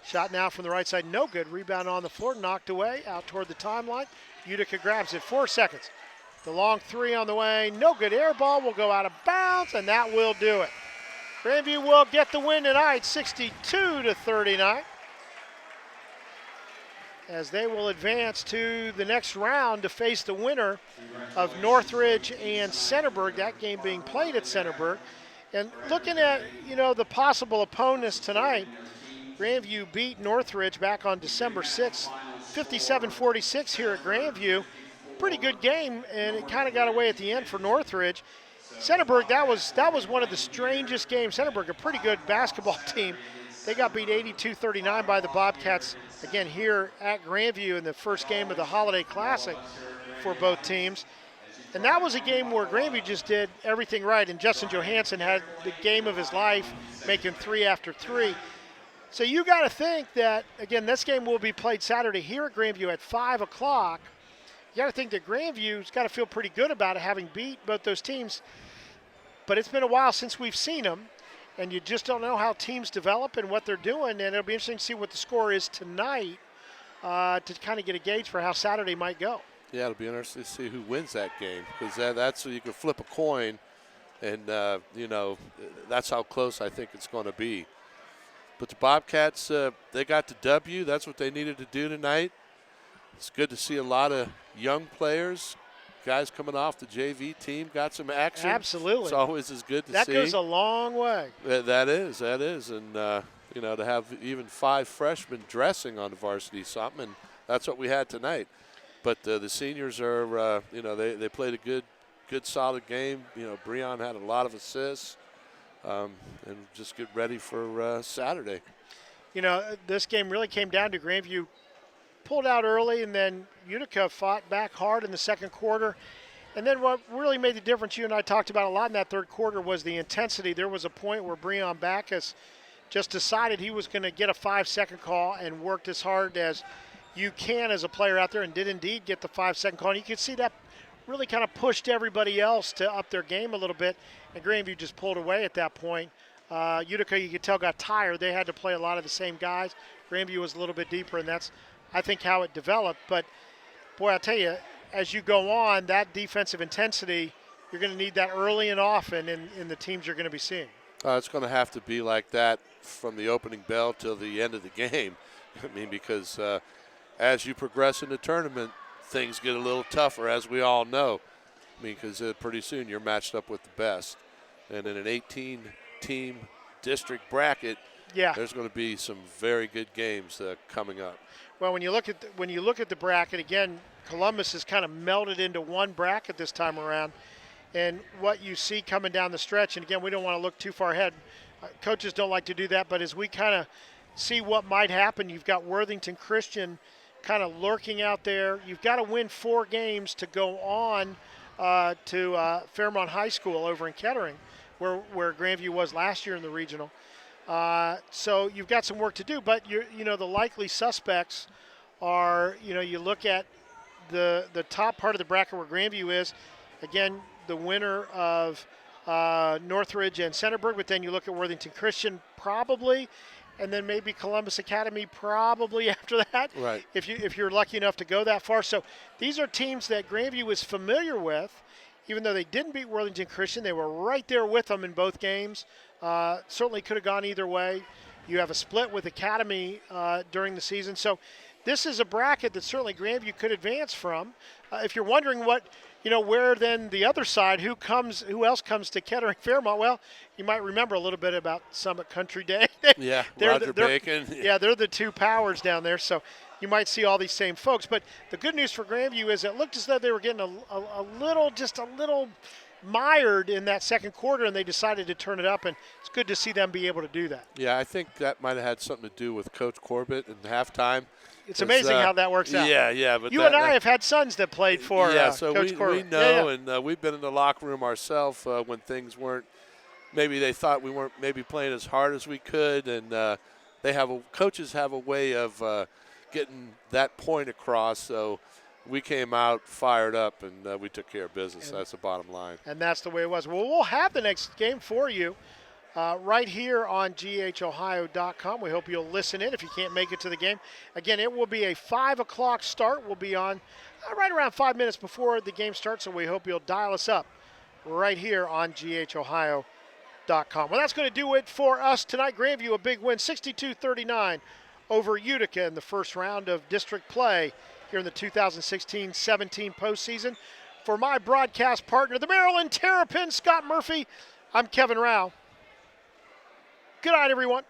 Shot now from the right side, no good. Rebound on the floor, knocked away, out toward the timeline. Utica grabs it, 4 seconds. The long three on the way, no good. Air ball will go out of bounds, and that will do it. Grandview will get the win tonight, 62-39. as they will advance to the next round to face the winner of Northridge and Centerburg, that game being played at Centerburg. And looking at, the possible opponents tonight, Grandview beat Northridge back on December 6th, 57-46 here at Grandview. Pretty good game, and it kind of got away at the end for Northridge. Centerburg, that was one of the strangest games. Centerburg, a pretty good basketball team. They got beat 82-39 by the Bobcats, again, here at Grandview in the first game of the Holiday Classic for both teams. And that was a game where Grandview just did everything right, and Justin Johansson had the game of his life, making 3 after 3. So you got to think that, again, this game will be played Saturday here at Grandview at 5 o'clock. You got to think that Grandview's got to feel pretty good about it, having beat both those teams. But it's been a while since we've seen them, and you just don't know how teams develop and what they're doing. And it'll be interesting to see what the score is tonight to kind of get a gauge for how Saturday might go. Yeah, it'll be interesting to see who wins that game, because that's so you can flip a coin, and that's how close I think it's going to be. But the Bobcats, they got the W. That's what they needed to do tonight. It's good to see a lot of young players, guys coming off the JV team, got some action. Absolutely. It's always as good to see. That goes a long way. That is. And, to have even 5 freshmen dressing on the varsity something, and that's what we had tonight. But the seniors are, they played a good solid game. Breon had a lot of assists, and just get ready for Saturday. This game really came down to Grandview pulled out early, and then Utica fought back hard in the second quarter. And then what really made the difference, you and I talked about a lot in that third quarter, was the intensity. There was a point where Breon Backus just decided he was going to get a 5-second call and worked as hard as you can as a player out there, and did indeed get the 5-second call. And you could see that really kind of pushed everybody else to up their game a little bit, and Grandview just pulled away at that point. Utica, you could tell, got tired. They had to play a lot of the same guys. Grandview was a little bit deeper, and that's, I think, how it developed. But, boy, I tell you, as you go on, that defensive intensity, you're going to need that early and often in the teams you're going to be seeing. It's going to have to be like that from the opening bell till the end of the game. Because as you progress in the tournament, things get a little tougher, as we all know. Because pretty soon you're matched up with the best. And in an 18-team district bracket, there's going to be some very good games coming up. Well, when you look at the bracket, again, Columbus has kind of melded into one bracket this time around. And what you see coming down the stretch, and again, we don't want to look too far ahead. Coaches don't like to do that, but as we kind of see what might happen, you've got Worthington Christian kind of lurking out there. You've got to win 4 games to go on to Fairmont High School over in Kettering, where Grandview was last year in the regional. So you've got some work to do, but the likely suspects are, you look at the top part of the bracket where Grandview is, again, the winner of Northridge and Centerburg, but then you look at Worthington Christian probably, and then maybe Columbus Academy probably after that, right? If you're lucky enough to go that far. So these are teams that Grandview is familiar with. Even though they didn't beat Worthington Christian, they were right there with them in both games. Certainly could have gone either way. You have a split with Academy during the season. So this is a bracket that certainly Grandview could advance from. If you're wondering where then the other side, who else comes to Kettering Fairmont? Well, you might remember a little bit about Summit Country Day. Yeah, Roger Bacon. Yeah, they're the 2 powers down there. So you might see all these same folks. But the good news for Grandview is it looked as though they were getting a little mired in that second quarter, and they decided to turn it up, and it's good to see them be able to do that. Yeah, I think that might have had something to do with Coach Corbett and halftime. It's amazing how that works out. Yeah. But you and I have had sons that played for Coach Corbett. We know, and we've been in the locker room ourselves when things weren't. Maybe they thought we weren't maybe playing as hard as we could, and coaches have a way of getting that point across. So we came out fired up, and we took care of business. That's the bottom line. And that's the way it was. Well, we'll have the next game for you right here on GHOhio.com. We hope you'll listen in if you can't make it to the game. Again, it will be a 5 o'clock start. We'll be on right around 5 minutes before the game starts, so we hope you'll dial us up right here on GHOhio.com. Well, that's going to do it for us tonight. Grandview, a big win, 62-39 over Utica in the first round of district play here in the 2016-17 postseason. For my broadcast partner, the Maryland Terrapin, Scott Murphy, I'm Kevin Rao. Good night, everyone.